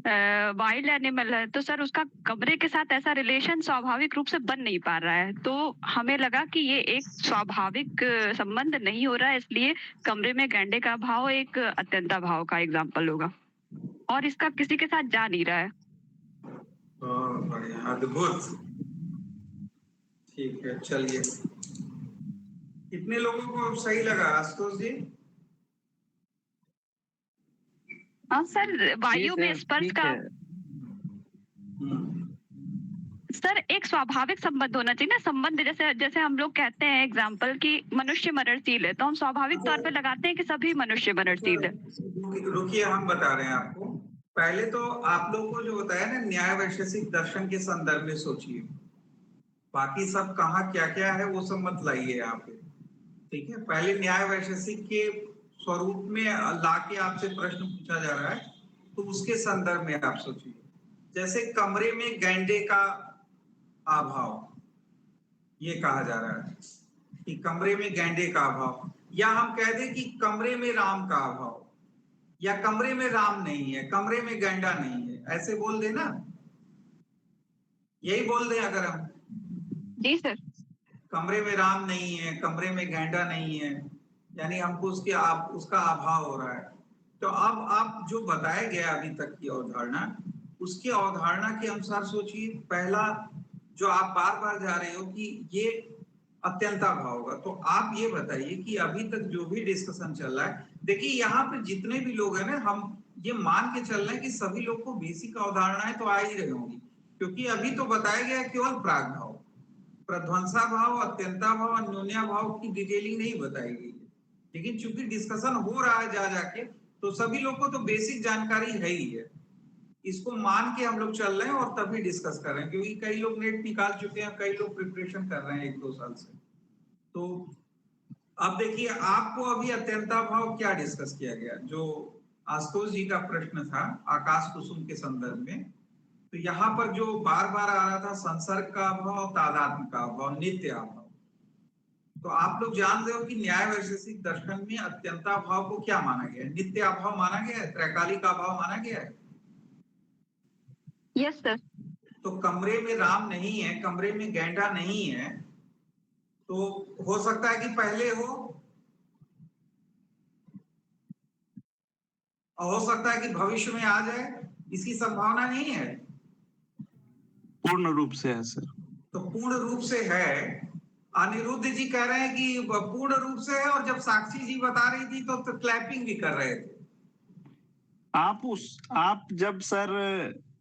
वाइल्ड एनिमल है, तो सर उसका कमरे के साथ ऐसा रिलेशन स्वाभाविक रूप से बन नहीं पा रहा है। तो हमें लगा कि ये एक स्वाभाविक संबंध नहीं हो रहा है, इसलिए कमरे में गैंडे का भाव एक अत्यंता भाव का एग्जाम्पल होगा, और इसका किसी के साथ जा नहीं रहा है। बढ़िया, अद्भुत। ठीक है, चलिए। कितने लोगों को सही लगा आशुतोष जी? हाँ सर, वायु में स्पर्श का सर एक स्वाभाविक संबंध होना चाहिए ना। संबंध जैसे जैसे हम लोग कहते हैं एग्जाम्पल कि मनुष्य मरणशील है, तो हम स्वाभाविक तौर पे लगाते हैं कि सभी मनुष्य मरणशील है। रुकिए, हम बता रहे हैं आपको। पहले तो आप लोग को जो बताया ना, न्याय वैशेषिक दर्शन के संदर्भ में सोचिए। बाकी सब कहाँ क्या क्या है वो सब मत लाइए यहाँ पे। ठीक है, पहले न्याय वैशेषिक के स्वरूप में लाके आपसे प्रश्न पूछा जा रहा है, तो उसके संदर्भ में आप सोचिए। जैसे कमरे में गैंडे का अभाव, ये कहा जा रहा है कि कमरे में गैंडे का अभाव, या हम कह दें कि कमरे में राम का अभाव, या कमरे में राम नहीं है, कमरे में गैंडा नहीं है, ऐसे बोल दे ना। यही बोल दें अगर हम। जी सर। कमरे में राम नहीं है, कमरे में गैंडा नहीं है, यानी हमको उसका अभाव हो रहा है। तो अब आप जो बताया गया अभी तक की अवधारणा, उसकी अवधारणा के अनुसार सोचिए। पहला जो आप बार बार जा रहे हो कि ये अत्यंता भाव होगा, तो आप ये बताइए कि अभी तक जो भी डिस्कशन चल रहा है, देखिए यहाँ पे जितने भी लोग हैं ना, हम ये मान के चल रहे हैं कि सभी लोग को बेसिक अवधारणाएं तो आ ही रही होंगी, क्योंकि अभी तो बताया गया केवल प्राग भाव। प्रध्वंसा भाव, अत्यंता भाव, अन्योन्या भाव की डिटेलिंग नहीं बताई गई है। लेकिन चूंकि डिस्कशन हो रहा है जा जाके, तो सभी लोग को तो बेसिक जानकारी है ही है। इसको मान के हम लोग चल रहे हैं और तभी डिस्कस कर रहे हैं, क्योंकि कई लोग नेट निकाल चुके हैं, कई लोग प्रिपरेशन कर रहे हैं 1-2 साल से। तो अब देखिए, आपको अभी अत्यंता भाव क्या डिस्कस किया गया, जो आशुतोष जी का प्रश्न था आकाश कुसुम के संदर्भ में। तो यहाँ पर जो बार बार आ रहा था संसर्ग का अभाव, तादात्म्य का अभाव, नित्य अभाव। तो आप लोग जान रहे हो कि न्याय वैशेषिक दर्शन में अत्यंता भाव को क्या माना गया है? नित्य अभाव माना गया है, त्रैकालिक अभाव माना गया है। Yes sir. तो कमरे में राम नहीं है, कमरे में गैंडा नहीं है, तो हो सकता है कि पहले हो और हो सकता है कि भविष्य में आ जाए, इसकी संभावना नहीं है। पूर्ण रूप से है सर। तो पूर्ण रूप से है। अनिरुद्ध जी कह रहे हैं कि पूर्ण रूप से है, और जब साक्षी जी बता रही थी तो क्लैपिंग भी कर रहे थे। आप जब सर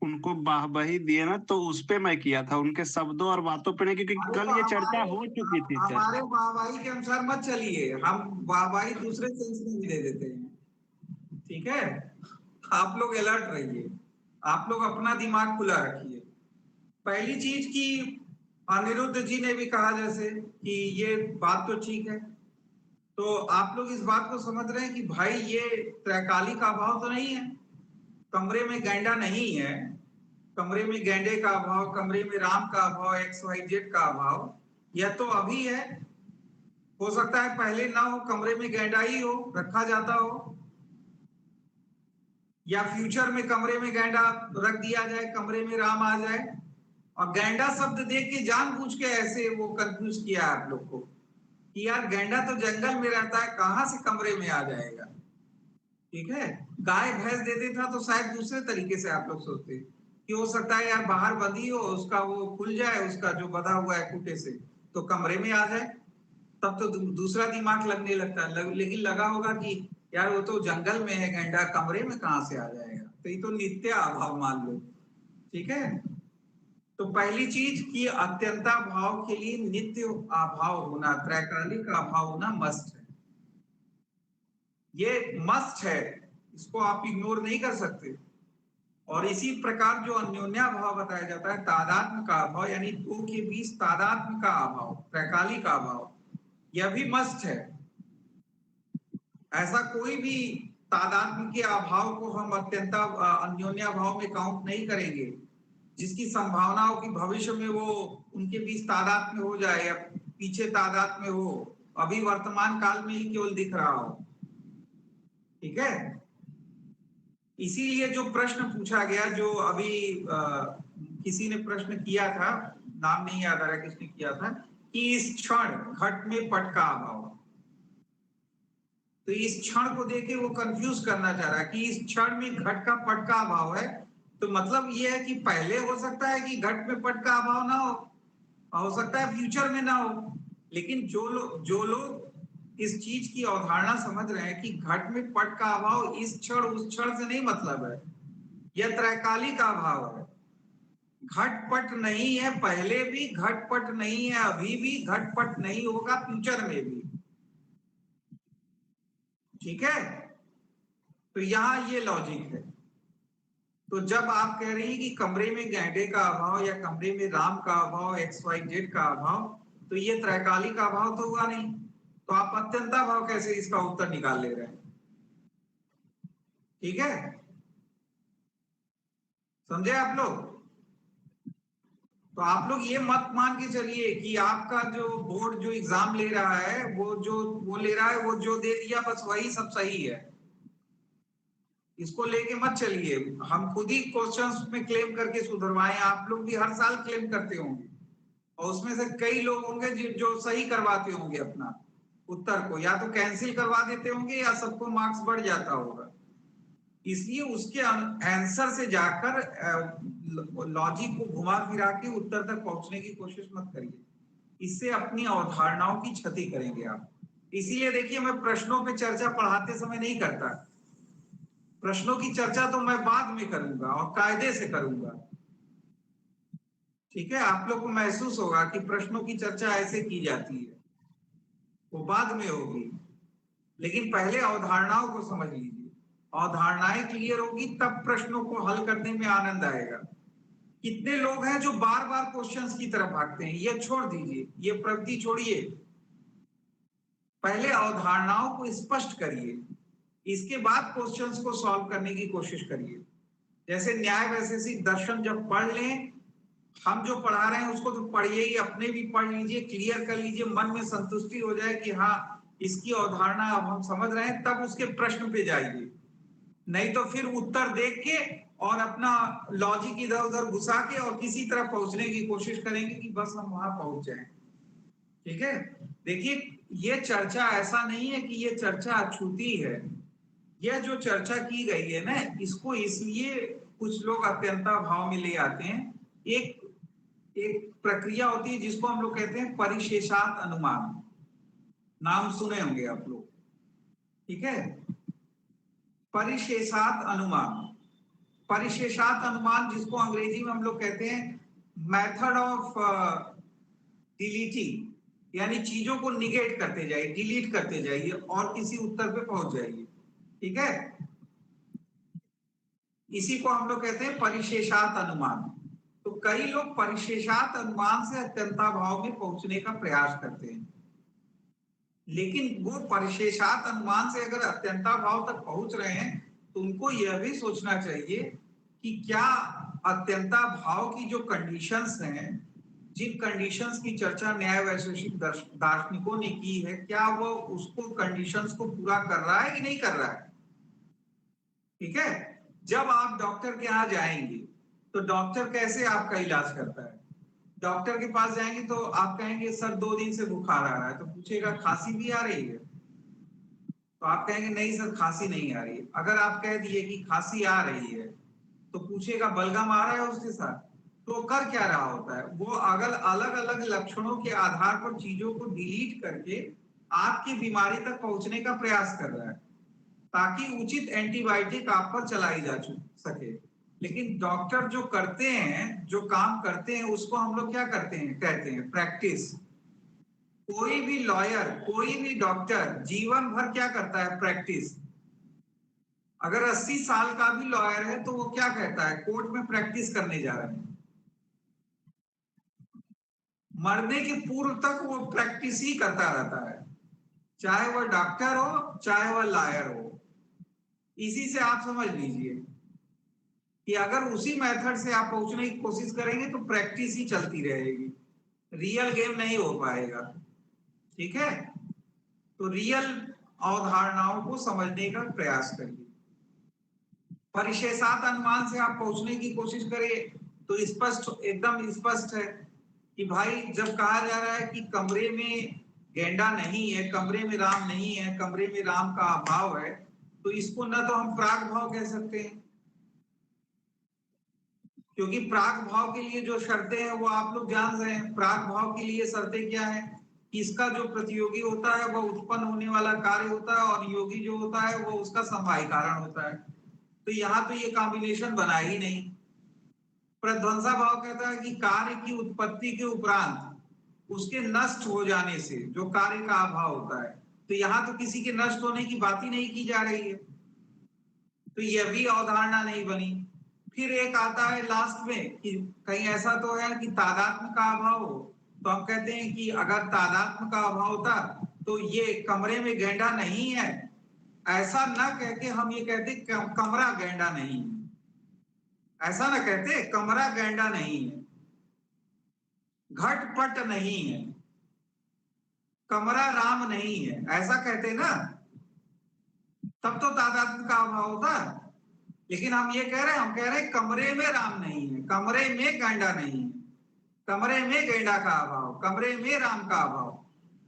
उनको वाहवाही दिए ना, तो उस पे मैं किया था, उनके शब्दों और बातों पे नहीं, क्योंकि अरे कल तो ये चर्चा हो चुकी थी सर। हमारे वाहवाही के अनुसार मत चलिए, हम वाहवाही दूसरे सेंस में भी दे देते हैं, ठीक है। आप लोग अलर्ट रहिए, आप लोग अपना दिमाग खुला रखिए। पहली चीज की अनिरुद्ध जी ने भी कहा जैसे कि ये बात तो ठीक है, तो आप लोग इस बात को समझ रहे हैं कि भाई ये त्रैकाली का अभाव तो नहीं है, कमरे में गैंडा नहीं है, कमरे में गैंडे का अभाव, कमरे में राम का अभाव, XYZ का अभाव, यह तो अभी है। हो सकता है पहले ना हो, कमरे में गैंडा ही हो, रखा जाता हो, या फ्यूचर में कमरे में गैंडा रख दिया जाए, कमरे में राम आ जाए। और गैंडा शब्द देख के जानबूझ के ऐसे वो कंफ्यूज किया आप लोग को कि यार गैंडा तो जंगल में रहता है, कहां से कमरे में आ जाएगा, ठीक है। गाय भैंस दे देता तो शायद दूसरे तरीके से आप लोग सोचते कि हो सकता है यार बाहर बंधी हो, उसका वो खुल जाए, उसका जो बंधा हुआ है खूंटे से, तो कमरे में आ जाए, तब तो दूसरा दिमाग लगने लगता है। लेकिन लगा होगा कि यार वो तो जंगल में है गैंडा, कमरे में कहां से आ जाएगा, तो ये तो नित्य अभाव मान लो, ठीक है। तो पहली चीज कि अत्यंता भाव के लिए नित्य अभाव होना, त्रैकालिक अभाव होना मस्ट है, ये मस्ट है, इसको आप इग्नोर नहीं कर सकते। और इसी प्रकार जो अन्योन्याभाव बताया जाता है, तादात्म्य का अभाव, यानी दो के बीच तादात्म्य का अभाव, त्रैकालिक का अभाव, यह भी मस्ट है। ऐसा कोई भी तादात्म्य के अभाव को हम अत्यंता अन्योन्याभाव में काउंट नहीं करेंगे जिसकी संभावना हो कि भविष्य में वो उनके बीच तादात्म्य हो जाए या पीछे तादात्म्य हो, अभी वर्तमान काल में ही केवल दिख रहा हो, ठीक है। इसीलिए जो प्रश्न पूछा गया, जो अभी किसी ने प्रश्न किया था, नाम नहीं याद आ रहा किसने किया था, कि इस क्षण घट में पट का अभाव, तो इस क्षण को देके वो कंफ्यूज करना चाह रहा है कि इस क्षण में घट का पट का अभाव है, तो मतलब ये है कि पहले हो सकता है कि घट में पट का अभाव ना हो सकता है फ्यूचर में ना हो। लेकिन जो लोग इस चीज की अवधारणा समझ रहे हैं कि घट में पट का अभाव इस क्षण उस क्षण से नहीं मतलब है, यह त्रैकालिक का अभाव है। घटपट नहीं है, पहले भी घटपट नहीं है, अभी भी घटपट नहीं होगा, फ्यूचर में भी, ठीक है। तो यहां ये लॉजिक है। तो जब आप कह रही हैं कि कमरे में गैंडे का अभाव या कमरे में राम का अभाव, XYZ का अभाव, तो ये त्रैकालिक का अभाव तो हुआ नहीं, तो आप अत्यंता भाव कैसे इसका उत्तर निकाल ले रहे हैं, ठीक है। समझे आप लोग? तो आप लोग ये मत मान के चलिए कि आपका जो बोर्ड जो एग्जाम ले रहा है, वो ले रहा है, वो जो दे दिया बस वही सब सही है, इसको लेके मत चलिए। हम खुद ही क्वेश्चंस में क्लेम करके सुधरवाएं, आप लोग भी हर साल क्लेम करते होंगे, और उसमें से कई लोग होंगे जो सही करवाते होंगे अपना उत्तर को, या तो कैंसिल करवा देते होंगे या सबको मार्क्स बढ़ जाता होगा। इसलिए उसके आंसर से जाकर लॉजिक को घुमा फिरा के उत्तर तक पहुंचने की कोशिश मत करिए, इससे अपनी अवधारणाओं की क्षति करेंगे आप। इसीलिए देखिए, मैं प्रश्नों पे चर्चा पढ़ाते समय नहीं करता, प्रश्नों की चर्चा तो मैं बाद में करूंगा और कायदे से करूंगा, ठीक है। आप लोग को महसूस होगा कि प्रश्नों की चर्चा ऐसे की जाती है, वो बाद में होगी, लेकिन पहले अवधारणाओं को समझ लीजिए। अवधारणाएं क्लियर होगी तब प्रश्नों को हल करने में आनंद आएगा। कितने लोग हैं जो बार बार क्वेश्चंस की तरफ भागते हैं, ये छोड़ दीजिए, ये प्रवृत्ति छोड़िए, पहले अवधारणाओं को स्पष्ट करिए, इसके बाद क्वेश्चंस को सॉल्व करने की कोशिश करिए। जैसे न्याय वैशेषिक दर्शन जब पढ़ लें, हम जो पढ़ा रहे हैं उसको तो पढ़िए ही, अपने भी पढ़ लीजिए, क्लियर कर लीजिए, मन में संतुष्टि हो जाए कि हाँ इसकी अवधारणा अब हम समझ रहे हैं, तब उसके प्रश्न पे जाइए। नहीं तो फिर उत्तर देख के और अपना लॉजिक इधर उधर घुसा के और किसी तरह पहुंचने की कोशिश करेंगे कि बस हम वहां पहुंच जाएं, ठीक है। देखिए, ये चर्चा ऐसा नहीं है कि ये चर्चा अछूती है, यह जो चर्चा की गई है ना, इसको इसलिए कुछ लोग अत्यंता भाव में ले आते हैं। एक एक प्रक्रिया होती है जिसको हम लोग कहते हैं परिशेषात अनुमान, नाम सुने होंगे आप लोग, ठीक है। परिशेषात अनुमान, परिशेषात अनुमान जिसको अंग्रेजी में हम लोग कहते हैं मेथड ऑफ डिलीटिंग, यानी चीजों को निगेट करते जाइए, डिलीट करते जाइए और किसी उत्तर पे पहुंच जाइए, ठीक है। इसी को हम लोग कहते हैं परिशेषात अनुमान। तो कई लोग परिशेषात अनुमान से अत्यंता भाव में पहुंचने का प्रयास करते हैं, लेकिन वो परिशेषात अनुमान से अगर अत्यंता भाव तक पहुंच रहे हैं तो उनको यह भी सोचना चाहिए कि क्या अत्यंता भाव की जो कंडीशंस हैं, जिन कंडीशंस की चर्चा न्याय वैशेषिक दार्शनिकों ने की है, क्या वो उसको कंडीशंस को पूरा कर रहा है कि नहीं कर रहा है, ठीक है। जब आप डॉक्टर के यहाँ जाएंगे तो डॉक्टर कैसे आपका इलाज करता है? डॉक्टर के पास जाएंगे तो आप कहेंगे सर 2 दिन से बुखार आ रहा है, तो पूछेगा खांसी भी आ रही है? तो आप कहेंगे नहीं सर खांसी नहीं आ रही है। अगर आप कह दिए कि खांसी आ रही है तो पूछेगा बलगम आ रहा है उसके साथ? तो कर क्या रहा होता है? वो अगर अलग अलग लक्षणों के आधार पर चीजों को डिलीट करके आपकी बीमारी तक पहुंचने का प्रयास कर रहा है ताकि उचित एंटीबायोटिक आप पर चलाई जा सके। लेकिन डॉक्टर जो करते हैं, जो काम करते हैं, उसको हम लोग क्या करते हैं, कहते हैं प्रैक्टिस। कोई भी लॉयर, कोई भी डॉक्टर जीवन भर क्या करता है, प्रैक्टिस। अगर 80 साल का भी लॉयर है तो वो क्या कहता है, कोर्ट में प्रैक्टिस करने जा रहे हैं। मरने के पूर्व तक वो प्रैक्टिस ही करता रहता है, चाहे वह डॉक्टर हो चाहे वह लॉयर हो। इसी से आप समझ लीजिए कि अगर उसी मेथड से आप पहुंचने की कोशिश करेंगे तो प्रैक्टिस ही चलती रहेगी, रियल गेम नहीं हो पाएगा, ठीक है। तो रियल अवधारणाओं को समझने का प्रयास करिए। परिशेषात अनुमान से आप पहुंचने की कोशिश करें तो स्पष्ट, एकदम स्पष्ट है कि भाई जब कहा जा रहा है कि कमरे में गेंडा नहीं है, कमरे में राम नहीं है, कमरे में राम का अभाव है, तो इसको न तो हम प्राग भाव कह सकते हैं, क्योंकि प्राग भाव के लिए जो शर्तें हैं वो आप लोग जान रहे हैं। प्राग भाव के लिए शर्तें क्या है कि इसका जो प्रतियोगी होता है वह उत्पन्न होने वाला कार्य होता है और योगी जो होता है वो उसका समवायी कारण होता है। तो यहाँ तो ये कॉम्बिनेशन बना ही नहीं। प्रध्वंसा भाव कहता है कि कार्य की उत्पत्ति के उपरांत उसके नष्ट हो जाने से जो कार्य का अभाव होता है, तो यहाँ तो किसी के नष्ट होने की बात ही नहीं की जा रही है, तो यह भी अवधारणा नहीं बनी। फिर एक आता है लास्ट में कि कहीं ऐसा तो है कि तादात्म्य का अभाव हो, तो हम कहते हैं कि अगर तादात्म्य का अभाव होता तो ये कमरे में गेंडा नहीं है, ऐसा ना कह के हम ये कहते कमरा गेंडा नहीं है, ऐसा ना कहते कमरा गेंडा नहीं है, घटपट नहीं है, कमरा राम नहीं है, ऐसा कहते ना, तब तो तादात्म्य का अभाव होता। लेकिन हम ये कह रहे हैं, हम कह रहे हैं कमरे में राम नहीं है, कमरे में गेंडा नहीं है, कमरे में गेंडा का अभाव, कमरे में राम का अभाव।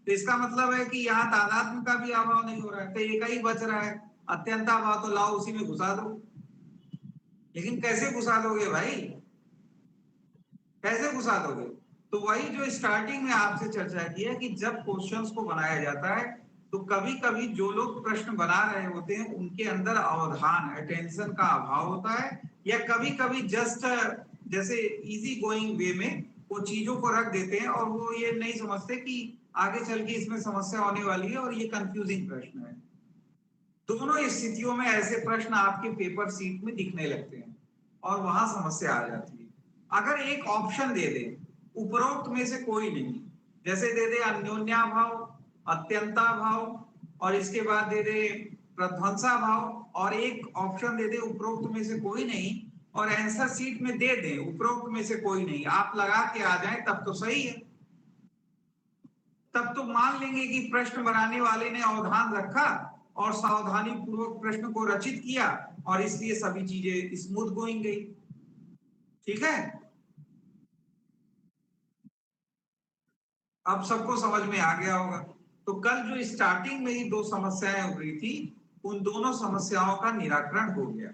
तो इसका मतलब है कि यहाँ तादात्म्य का भी अभाव नहीं हो रहा है, तो एक ही बच रहा है अत्यंता भाव, तो लाओ उसी में घुसा दो। लेकिन कैसे घुसा दोगे भाई, कैसे घुसा दोगे? तो वही जो स्टार्टिंग में आपसे चर्चा की है कि जब क्वेश्चंस को बनाया जाता है तो कभी कभी जो लोग प्रश्न बना रहे होते हैं उनके अंदर अवधान, अटेंशन का अभाव होता है, या कभी कभी जस्ट जैसे इजी गोइंग वे में वो चीजों को रख देते हैं और वो ये नहीं समझते कि आगे चल के इसमें समस्या होने वाली है और ये कंफ्यूजिंग प्रश्न है। दोनों स्थितियों में ऐसे प्रश्न आपके पेपर सीट में दिखने लगते हैं और वहां समस्या आ जाती है। अगर एक ऑप्शन दे दे उपरोक्त में से कोई नहीं, जैसे दे दे अन्योन्याभाव, अत्यंता भाव और इसके बाद दे दे प्रध्वंसा भाव, और एक ऑप्शन दे दे उपरोक्त में से कोई नहीं और आंसर सीट में दे दे उपरोक्त में से कोई नहीं, आप लगा के आ जाए तब तो सही है। तब तो मान लेंगे कि प्रश्न बनाने वाले ने अवधान रखा और सावधानी पूर्वक प्रश्न को रचित किया और इसलिए सभी चीजें स्मूथ गोइंग गई, ठीक है। अब सबको समझ में आ गया होगा। तो कल जो स्टार्टिंग में ही 2 समस्याएं उभरी थी उन दोनों समस्याओं का निराकरण हो गया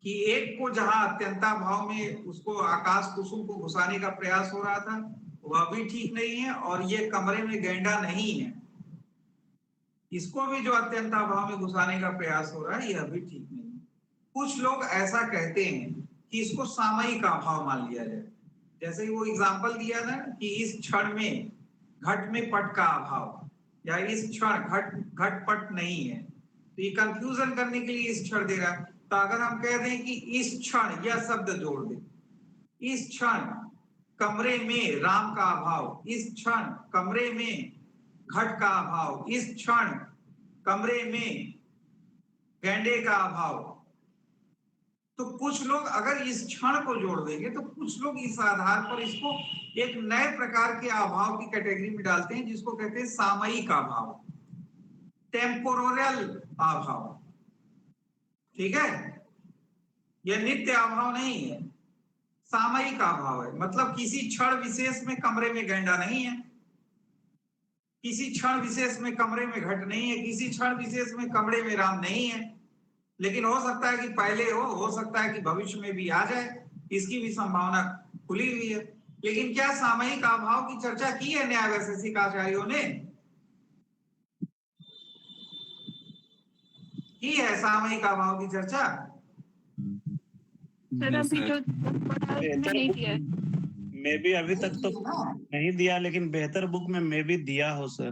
कि एक को जहां अत्यंता भाव में उसको आकाश कुसुम को घुसाने का प्रयास हो रहा था वह भी ठीक नहीं है, और ये कमरे में गैंडा नहीं है इसको भी जो अत्यंता भाव में घुसाने का प्रयास हो रहा है यह भी ठीक नहीं है। कुछ लोग ऐसा कहते हैं कि इसको सामयिक अभाव मान लिया जाए, जैसे वो एग्जाम्पल दिया ना कि इस क्षण में घट में पट का अभाव, या इस क्षण घट पट नहीं है, तो ये कंफ्यूजन करने के लिए इस क्षण दे रहा है। तो अगर हम कह दें कि इस क्षण यह शब्द जोड़ दें, इस क्षण कमरे में राम का अभाव, इस क्षण कमरे में घट का अभाव, इस क्षण कमरे में गैंडे का अभाव, तो कुछ लोग अगर इस क्षण को जोड़ देंगे तो कुछ लोग इस आधार पर इसको एक नए प्रकार के अभाव की कैटेगरी में डालते हैं जिसको कहते हैं सामयिक अभाव, टेम्पोरल अभाव। ठीक है, यह नित्य अभाव नहीं है, सामयिक अभाव है। मतलब किसी क्षण विशेष में कमरे में गैंडा नहीं है, किसी क्षण विशेष में कमरे में घट नहीं है, किसी क्षण विशेष में कमरे में राम नहीं है, लेकिन हो सकता है कि पहले हो सकता है कि भविष्य में भी आ जाए, इसकी भी संभावना खुली हुई है। लेकिन क्या सामयिक अभाव की चर्चा की है न्याय वैशेषिक आचार्यों ने? की है सामयिक अभाव की चर्चा? सर अभी जो पढ़ा है उसमें नहीं दिया है। मैं भी अभी तक तो नहीं दिया, लेकिन बेहतर बुक में मैं भी दिया हो सर।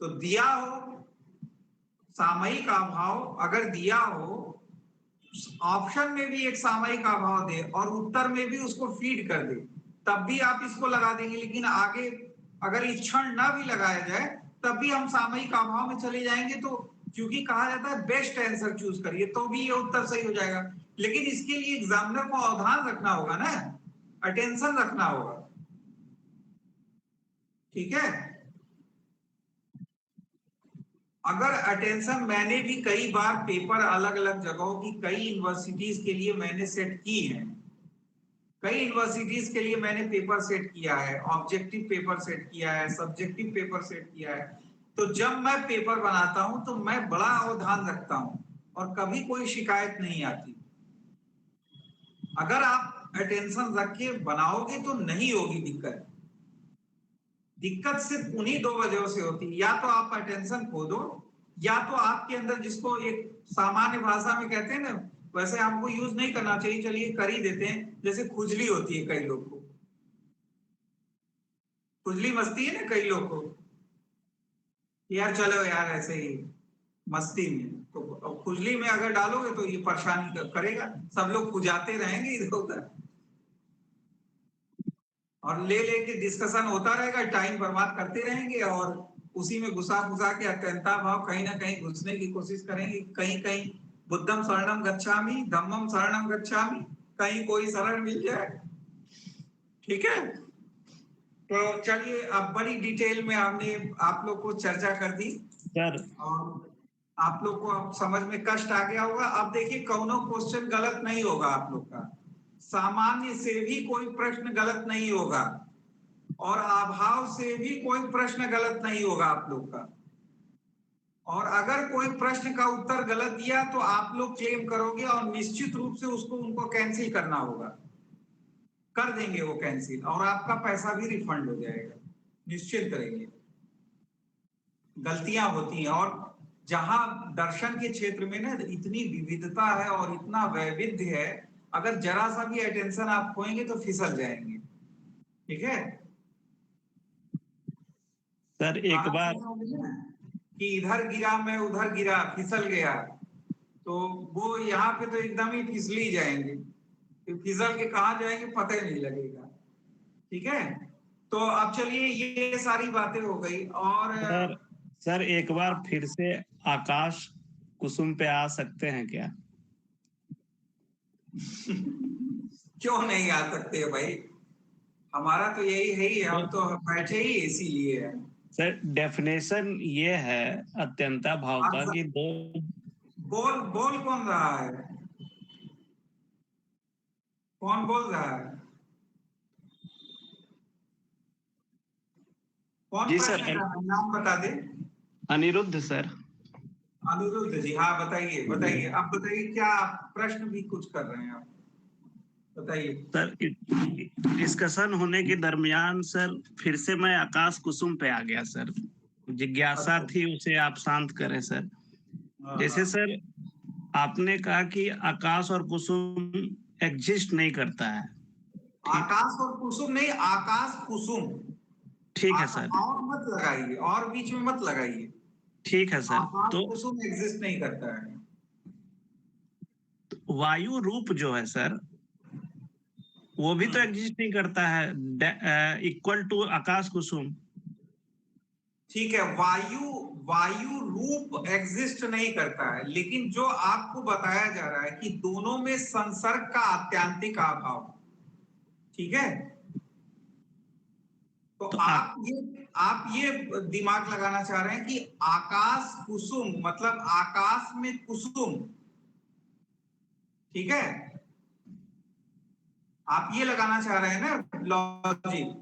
तो दिया हो सामयिक अभाव, अगर दिया हो ऑप्शन में भी एक सामयिक अभाव दे और उत्तर में भी उसको फीड कर दे, तब भी आप इसको लगा देंगे। लेकिन आगे अगर इस क्षण ना भी लगाया जाए तब भी हम सामयिक अभाव में चले जाएंगे, तो क्योंकि कहा जाता है बेस्ट आंसर चूज करिए, तो भी ये उत्तर सही हो जाएगा। लेकिन इसके लिए एग्जामिनर को अवधान रखना होगा ना, अटेंशन रखना होगा। ठीक है, अगर अटेंशन मैंने भी कई बार पेपर अलग अलग जगहों की कई यूनिवर्सिटीज के लिए मैंने सेट की है, कई यूनिवर्सिटीज के लिए मैंने पेपर सेट किया है, ऑब्जेक्टिव पेपर सेट किया है, सब्जेक्टिव पेपर सेट किया है। तो जब मैं पेपर बनाता हूं तो मैं बड़ा अवधान रखता हूं और कभी कोई शिकायत नहीं आती। अगर आप अटेंशन रख के बनाओगे तो नहीं होगी दिक्कत। दिक्कत सिर्फ उन्हीं दो वजहों से होती है, या तो आप अटेंशन खो दो, या तो आपके अंदर जिसको एक सामान्य भाषा में कहते हैं ना, वैसे हमको यूज नहीं करना चाहिए, चलिए कर ही देते हैं, जैसे खुजली होती है कई लोग को, खुजली मस्ती है ना कई लोग को, यार चलो यार ऐसे ही मस्ती में, तो खुजली में अगर डालोगे तो ये परेशानी करेगा, सब लोग खुजाते रहेंगे इधर उधर और ले लेके डिस्कशन होता रहेगा, टाइम बर्बाद करते रहेंगे और उसी में घुसा के अत्यंता भाव कहीं ना कहीं घुसने की कोशिश करेंगे। कहीं कहीं बुद्धम शरणम गच्छामि, धम्मम शरणम गच्छामि, कहीं कोई शरण मिल जाए। ठीक है, तो चलिए अब बड़ी डिटेल में हमने आप लोग को चर्चा कर दी सर और आप लोग को अब समझ में कष्ट आ गया होगा। अब देखिए कौनो क्वेश्चन गलत नहीं होगा आप लोग का, सामान्य से भी कोई प्रश्न गलत नहीं होगा और अभाव से भी कोई प्रश्न गलत नहीं होगा आप लोग का। और अगर कोई प्रश्न का उत्तर गलत दिया तो आप लोग क्लेम करोगे और निश्चित रूप से उसको उनको कैंसिल करना होगा, कर देंगे वो कैंसिल और आपका पैसा भी रिफंड हो जाएगा, निश्चिंत रहिए। गलतियां होती हैं और जहां दर्शन के क्षेत्र में ना इतनी विविधता है और इतना वैविध्य है, अगर जरा सा भी अटेंशन आप खोएंगे तो फिसल जाएंगे। ठीक है सर, एक बार कि इधर गिरा मैं उधर गिरा फिसल गया, तो वो यहाँ पे तो एकदम ही फिसली जाएंगे, तो फिसल के कहाँ जाएंगे पता ही नहीं लगेगा। ठीक है, तो अब चलिए ये सारी बातें हो गई। और सर एक बार फिर से आकाश कुसुम पे आ सकते हैं क्या? क्यों नहीं आ सकते भाई, हमारा तो यही है ही, हम तो बैठे ही इसीलिए है। सर डेफिनेशन ये है अत्यंता भाव का कि दो बोल कौन रहा है, कौन बोल रहा है, कौन जी प्रश्न सर, कर रहा है? नाम बता दे। अनिरुद्ध सर। अनिरुद्ध जी, हाँ बताइए बताइए, आप बताइए क्या प्रश्न भी कुछ कर रहे हैं आप, बताइए। सर डिस्कशन होने के दरमियान सर फिर से मैं आकाश कुसुम पे आ गया सर। जिज्ञासा अच्छा। थी, उसे आप शांत करें सर। हाँ, जैसे हाँ। सर आपने कहा कि आकाश और कुसुम एग्जिस्ट नहीं करता है। ठीक, आकाश और कुसुम नहीं, आकाश कुसुम। ठीक है सर। और मत लगाइए, और बीच में मत लगाइए। ठीक है सर। आकाश तो कुसुम एग्जिस्ट नहीं करता है। वायु रूप जो है सर, वो भी तो एग्जिस्ट नहीं करता है, इक्वल टू आकाश कुसुम। ठीक है, वायु रूप एग्जिस्ट नहीं करता है, लेकिन जो आपको बताया जा रहा है कि दोनों में संसर्ग का आत्यांतिक अभाव, ठीक है। तो तो आप ये दिमाग लगाना चाह रहे हैं कि आकाश कुसुम मतलब आकाश में कुसुम, ठीक है। आप ये लगाना चाह रहे हैं ना लॉजिक।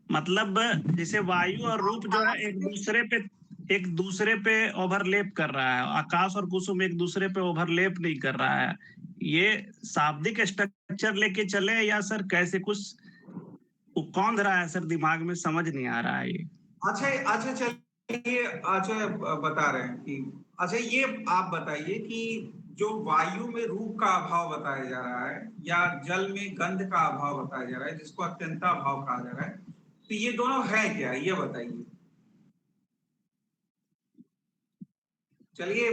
मतलब जैसे वायु और रूप जो है एक दूसरे पे ओवरलेप कर रहा है, आकाश और कुसुम एक दूसरे पे ओवरलेप नहीं कर रहा है। ये शाब्दिक स्ट्रक्चर लेके चले या सर कैसे कुछ कौंध रहा है सर, दिमाग में समझ नहीं आ रहा है ये। अच्छा चलिए, अच्छा बता रहे हैं कि अच्छा ये आप बताइए कि जो वायु में रूप का अभाव बताया जा रहा है या जल में गंध का अभाव बताया जा रहा है, जिसको अत्यंता अभाव कहा जा रहा है, तो ये दोनों है क्या, ये बताइए। चलिए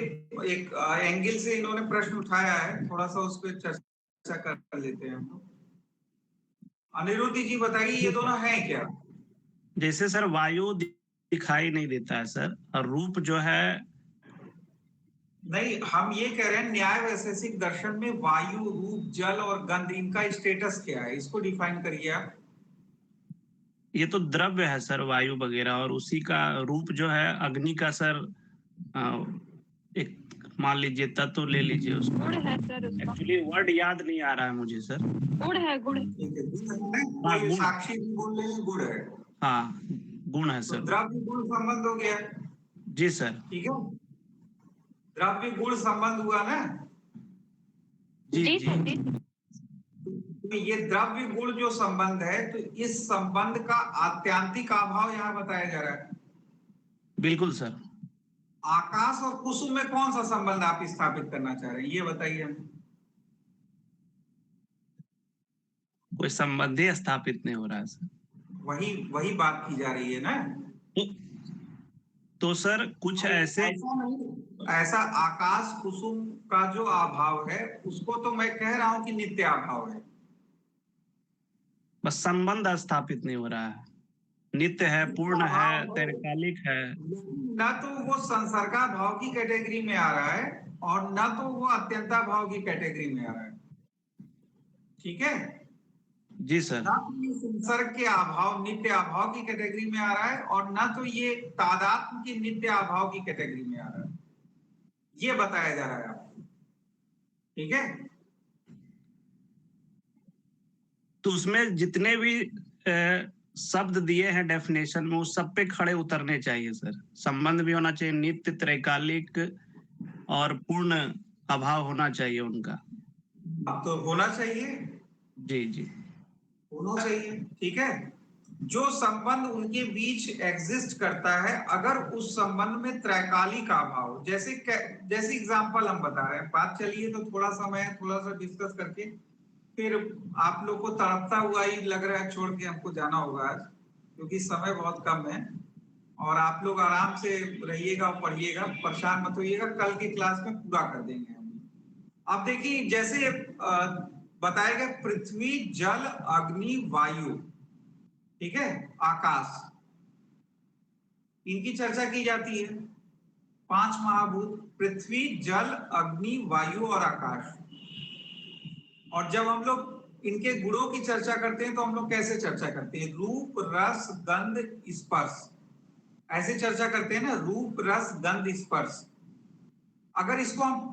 एक एंगल से इन्होंने प्रश्न उठाया है, थोड़ा सा उस पर चर्चा कर लेते हैं हम लोग। अनिरुद्धि जी बताइए, ये दोनों हैं क्या। जैसे सर वायु दिखाई नहीं देता है सर, और रूप जो है नहीं, हम ये कह रहे हैं न्याय वैशेषिक दर्शन में वायु रूप जल और गंध इनका स्टेटस क्या है, इसको डिफाइन करिए आप। ये तो द्रव्य है सर, वायु वगैरह, और उसी का रूप जो है अग्नि का सर। एक मान लीजिए तत्व ले लीजिए उसको। गुण है सर उसका। एक्चुअली वर्ड याद नहीं आ रहा है मुझे सर। गुण है गुण। ठीक है, गुण है, हाँ, कोई गुण। साक्षी भी बोल रहे हैं गुण है। हाँ, गुण है तो सर। द्रव्य गुण संबंध हो गया, जी सर। ठीक है। द्रव्य गुण संबंध हुआ ना। जी जी जी। सर जी। तो ये द्रव्य गुण जो संबंध है, तो इस संबंध का आत्यांतिक अभाव यहाँ बताया जा रहा है। बिल्कुल सर। आकाश और कुसुम में कौन सा संबंध आप स्थापित करना चाह रहे हैं, ये बताइए हमें। कोई संबंध ही स्थापित नहीं हो रहा है सर। वही बात की जा रही है ना। तो सर कुछ ऐसे ऐसा नहीं, ऐसा आकाश कुसुम का जो अभाव है उसको तो मैं कह रहा हूं कि नित्य अभाव है। बस संबंध स्थापित नहीं हो रहा है। नित्य है, पूर्ण है, तैरकालिक है। न तो वो संसर्गा भाव की कैटेगरी में आ रहा है और न तो वो अत्यंता भाव की कैटेगरी में आ रहा है, ठीक है। जी सर। न तो ये संसर्ग के अभाव नित्य अभाव की कैटेगरी में आ रहा है और न तो ये तादात्म्य की नित्य अभाव की कैटेगरी में आ रहा है, ये बताया जा रहा है आपको, ठीक है। तो उसमें जितने भी शब्द दिए हैं डेफिनेशन में, उस सब पे खड़े उतरने चाहिए सर। संबंध भी होना चाहिए, नित्य, त्रैकालिक और पूर्ण अभाव होना चाहिए उनका। अब तो होना चाहिए, जी जी। होना चाहिए, ठीक है। जो संबंध उनके बीच एग्जिस्ट करता है, अगर उस संबंध में त्रैकालिक अभाव, जैसे एग्जांपल हम बता रहे हैं, बात चलिए तो थोड़ा सा डिस्कस करके फिर आप लोग को तड़पता हुआ ही लग रहा है, छोड़ के हमको जाना होगा आज, क्योंकि समय बहुत कम है और आप लोग आराम से रहिएगा और पढ़िएगा, परेशान मत होइएगा, कल की क्लास में पूरा कर देंगे हम। अब देखिए, जैसे बताया गया पृथ्वी जल अग्नि वायु, ठीक है, आकाश, इनकी चर्चा की जाती है। 5 महाभूत पृथ्वी जल अग्नि वायु और आकाश। और जब हम लोग इनके गुणों की चर्चा करते हैं तो हम लोग कैसे चर्चा करते हैं, रूप रस गंध स्पर्श, ऐसे चर्चा करते हैं ना, रूप रस गंध स्पर्श। अगर इसको हम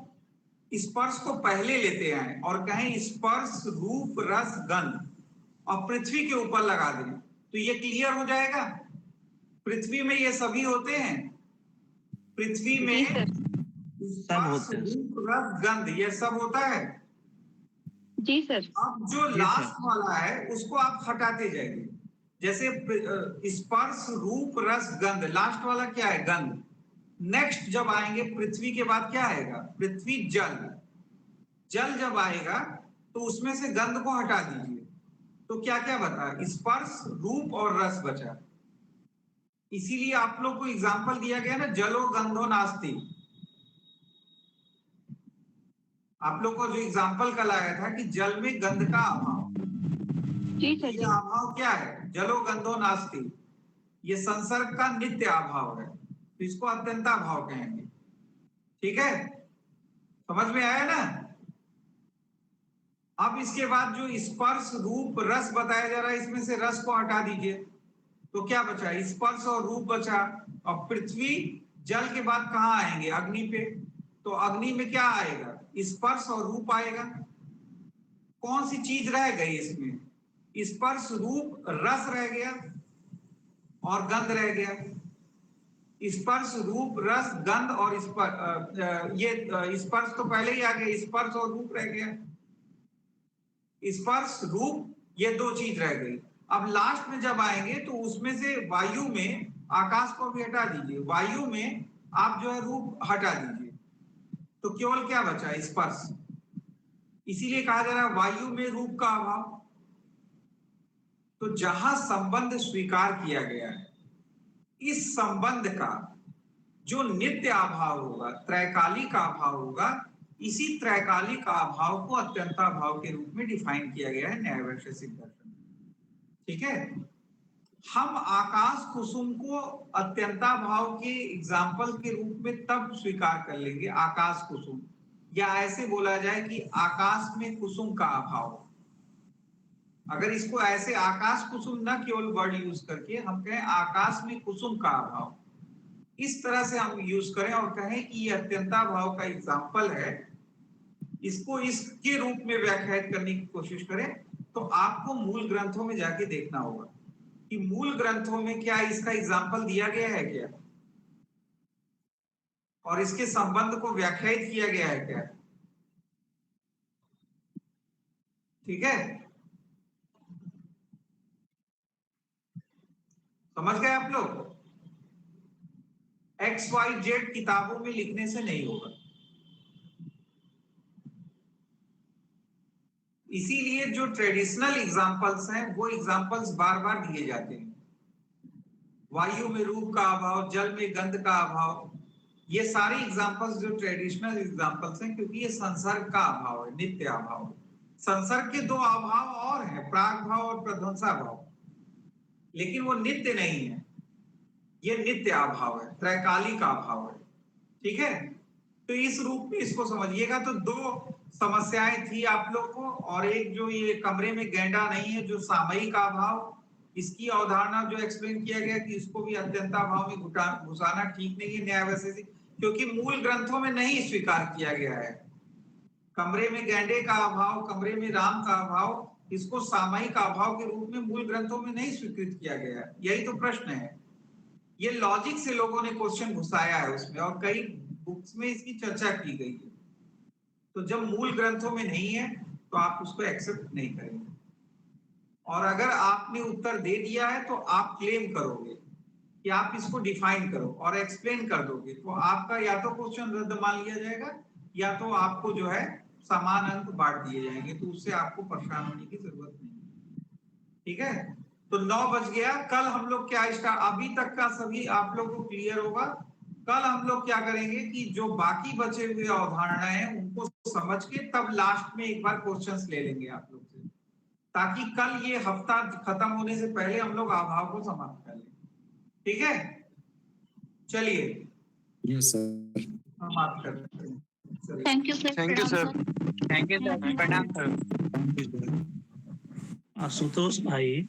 स्पर्श को पहले लेते हैं और कहें स्पर्श रूप रस गंध और पृथ्वी के ऊपर लगा दें, तो ये क्लियर हो जाएगा। पृथ्वी में ये सभी होते हैं, पृथ्वी जी में सर। सब होते हैं। रूप, रस, गंध, ये सब होता है। जी सर। अब जो जी लास्ट सर। वाला है उसको आप हटाते जाइए। जैसे स्पर्श, रूप, रस, गंध, लास्ट वाला क्या है? गंध। नेक्स्ट जब आएंगे पृथ्वी के बाद क्या आएगा? पृथ्वी, जल। जल जब आएगा तो उसमें से गंध को हटा दीजिए, तो क्या क्या बता? स्पर्श, रूप और रस बचा। इसीलिए आप लोग को एग्जाम्पल दिया गया ना, जलो गंधो नास्ति। आप लोग को जो एग्जाम्पल कल आया था कि जल में गंध का अभाव, जी सर। ये जी। अभाव क्या है? जलो गंधो नास्ति। ये संसर्ग का नित्य अभाव है, तो इसको अत्यंता भाव कहेंगे। ठीक है, समझ में आया ना? अब इसके बाद जो स्पर्श, रूप, रस बताया जा रहा है, इसमें से रस को हटा दीजिए, तो क्या बचा? स्पर्श और रूप बचा। अब पृथ्वी, जल के बाद कहाँ आएंगे? अग्नि पे। तो अग्नि में क्या आएगा? स्पर्श और रूप आएगा। कौन सी चीज रह गई इसमें? स्पर्श, रूप, रस रह गया और गंध रह गया। स्पर्श, रूप, रस, गंध और स्पर्श तो पहले ही आ गया, स्पर्श और रूप रह गया। स्पर्श, रूप, ये दो चीज रह गई। अब लास्ट में जब आएंगे तो उसमें से वायु में, आकाश को भी हटा दीजिए, वायु में आप जो है रूप हटा दीजिए, तो केवल क्या बचा? स्पर्श। इसीलिए कहा जा रहा है वायु में रूप का अभाव। तो जहां संबंध स्वीकार किया गया है, इस संबंध का जो नित्य अभाव होगा, त्रैकालिक अभाव होगा, इसी त्रैकालिक अभाव को अत्यंताभाव के रूप में डिफाइन किया गया है न्याय वैशेषिक दर्शन में। ठीक है, हम आकाश कुसुम को अत्यंताभाव के एग्जाम्पल के रूप में तब स्वीकार कर लेंगे, आकाश कुसुम, या ऐसे बोला जाए कि आकाश में कुसुम का अभाव। अगर इसको ऐसे आकाश कुसुम न केवल वर्ड यूज करके हम कहें आकाश में कुसुम का अभाव, इस तरह से हम यूज करें और कहें कि ये अत्यंताभाव का एग्जाम्पल है, इसको इसके रूप में व्याख्यायित करने की कोशिश करें, तो आपको मूल ग्रंथों में जाके देखना होगा कि मूल ग्रंथों में क्या इसका एग्जाम्पल दिया गया है क्या, और इसके संबंध को व्याख्यायित किया गया है क्या। ठीक है, समझ गए आप लोग? XYZ किताबों में लिखने से नहीं होगा। इसीलिए जो ट्रेडिशनल एग्जाम्पल्स हैं वो एग्जाम्पल्स बार बार दिए जाते हैं। वायु में रूप का अभाव, जल में गंध का अभाव, ये सारे एग्जाम्पल्स जो ट्रेडिशनल एग्जाम्पल्स हैं, क्योंकि ये संसर्ग का अभाव है, नित्य अभाव। संसर्ग के दो अभाव और हैं, प्राग भाव और प्रध्वंसा भाव, लेकिन वो नित्य नहीं है, ये नित्य अभाव है, त्रैकालिक अभाव है। ठीक है, तो इस रूप में इसको समझिएगा। तो दो समस्याएं थी आप लोग को, और एक जो ये कमरे में गैंडा नहीं है, जो सामयिक अभाव, इसकी अवधारणा जो एक्सप्लेन किया गया कि इसको भी अत्यंताभाव में घुसाना ठीक नहीं है न्याय वैशेषिक, क्योंकि मूल ग्रंथों में नहीं स्वीकार किया गया है। कमरे में गैंडे का अभाव, कमरे में राम का अभाव, इसको सामयिक अभाव के रूप में मूल ग्रंथों में नहीं स्वीकृत किया गया है। यही तो प्रश्न है, ये लॉजिक से लोगों ने क्वेश्चन घुसाया है उसमें, और कई बुक्स में इसकी चर्चा की गई है। तो जब मूल ग्रंथों में नहीं है तो आप उसको एक्सेप्ट नहीं करेंगे, और अगर आपने उत्तर दे दिया है तो आप क्लेम करोगे कि आप इसको डिफाइन करो और एक्सप्लेन कर दोगे, तो आपका या तो क्वेश्चन रद्द मान लिया जाएगा, या तो आपको जो है समान अंक बांट दिए जाएंगे, तो उससे आपको परेशान होने की जरूरत नहीं। ठीक है, तो 9 बज गया। कल हम लोग क्या स्टार्ट, अभी तक का सभी आप लोगों को क्लियर होगा। कल हम लोग क्या करेंगे कि जो बाकी बचे हुए अवधारणाएं हैं उनको समझ के तब लास्ट में एक बार क्वेश्चंस ले लेंगे आप लोग से, ताकि कल ये हफ्ता खत्म होने से पहले हम लोग अभाव को समाप्त कर लें। ठीक है, चलिए यस सर। समाप्त करते हैं। चलिए। Thank you sir. Thank you sir. Thank you sir, प्रणाम सर। आशुतोष भाई